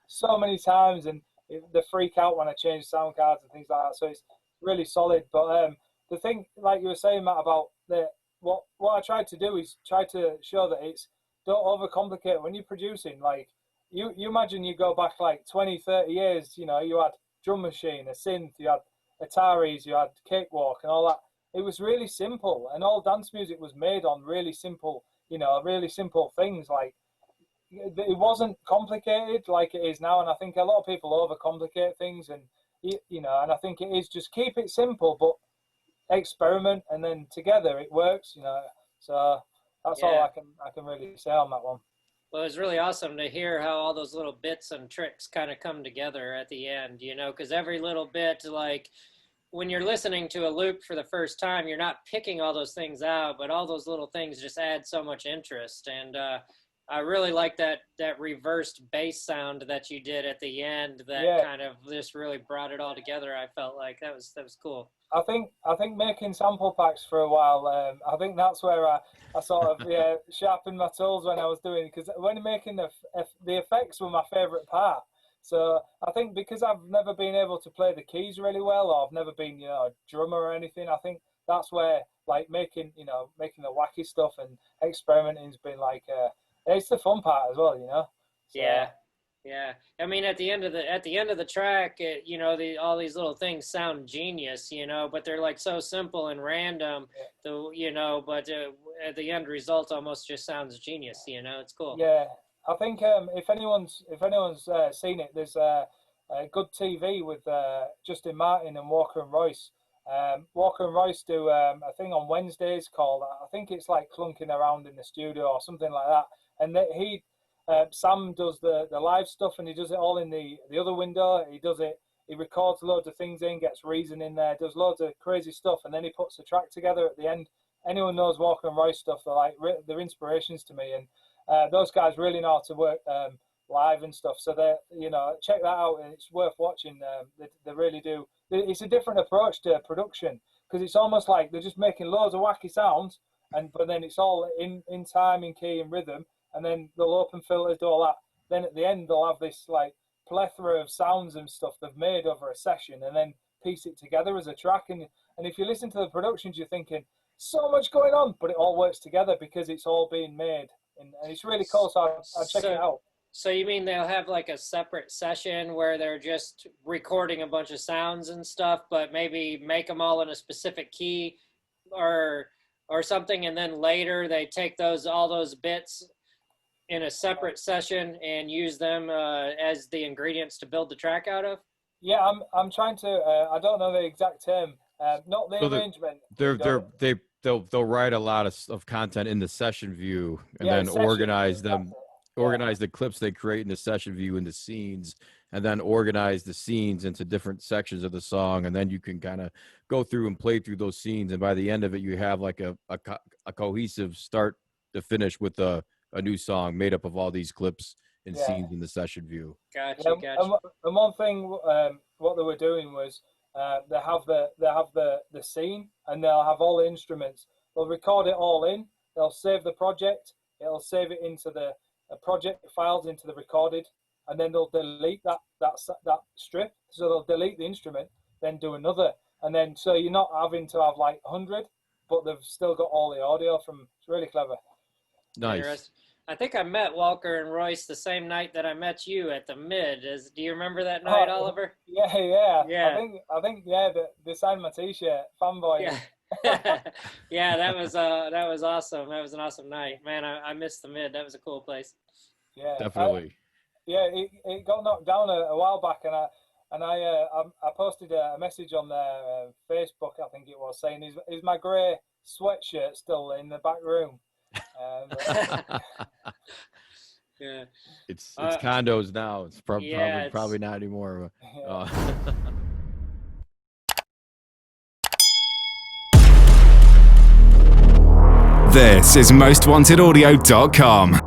so many times, and they freak out when I change sound cards and things like that. So it's really solid. But the thing, like you were saying, Matt, about what I tried to do is try to show that it's don't overcomplicate it when you're producing. Like you imagine you go back like 20, 30 years, you know, you had drum machine, a synth, you had Ataris, you had Cakewalk and all that. It was really simple, and all dance music was made on really simple, you know, really simple things. Like it wasn't complicated like it is now, and I think a lot of people overcomplicate things, and you know, and I think it is just keep it simple, but experiment, and then together it works, you know. So that's all I can really say on that one. Well, it was really awesome to hear how all those little bits and tricks kind of come together at the end, you know, because every little bit, like when you're listening to a loop for the first time, you're not picking all those things out, but all those little things just add so much interest. And I really like that reversed bass sound that you did at the end. That kind of just really brought it all together. I felt like that was cool. I think making sample packs for a while, I think that's where I sort of sharpened my tools when I was doing it, because when making the effects were my favourite part. So I think because I've never been able to play the keys really well, or I've never been, you know, a drummer or anything, I think that's where like making the wacky stuff and experimenting has been like it's the fun part as well, you know. So, yeah. I mean, at the end of the track, you know, all these little things sound genius, you know, but they're like so simple and random, you know. But the end result almost just sounds genius, you know. It's cool. Yeah, I think if anyone's seen it, there's a good TV with Justin Martin and Walker and Royce. Walker and Royce do a thing on Wednesdays called, I think it's like Clunking Around in the Studio or something like that. And Sam does the live stuff, and he does it all in the other window. He records loads of things in, gets Reason in there, does loads of crazy stuff, and then he puts the track together at the end. Anyone knows Walker and Royce stuff, they're inspirations to me, and those guys really know how to work live and stuff. So check that out, and it's worth watching. They really do. It's a different approach to production, because it's almost like they're just making loads of wacky sounds, but then it's all in time, in key, and rhythm. And then they'll open filters, do all that. Then at the end, they'll have this like plethora of sounds and stuff they've made over a session, and then piece it together as a track. And if you listen to the productions, you're thinking so much going on, but it all works together because it's all being made, and it's really cool. So I'll check it out. So you mean they'll have like a separate session where they're just recording a bunch of sounds and stuff, but maybe make them all in a specific key or something, and then later they take all those bits in a separate session and use them as the ingredients to build the track out of? Yeah, I'm trying to. I don't know the exact term. Not the arrangement. They'll write a lot of content in the session view, and then organize them. Organize the clips they create in the session view into scenes, and then organize the scenes into different sections of the song, and then you can kind of go through and play through those scenes, and by the end of it, you have like a cohesive start to finish with a new song made up of all these clips and scenes in the session view. Gotcha. And one thing, what they were doing was they have the scene, and they'll have all the instruments. They'll record it all in. They'll save the project. It'll save it into the project files, into the recorded, and then they'll delete that strip. So they'll delete the instrument, then do another, and then so you're not having to have like 100, but they've still got all the audio from. It's really clever. Nice. I think I met Walker and Royce the same night that I met you at the Mid. Do you remember that night, Oliver? Yeah. I think they signed my T-shirt, fanboy. Yeah, that was awesome. That was an awesome night, man. I missed the Mid. That was a cool place. Yeah, definitely. It got knocked down a while back, and I posted a message on their Facebook, I think it was, saying, "Is my grey sweatshirt still in the back room?" Yeah, it's condos now. It's probably not anymore. This is mostwantedaudio.com.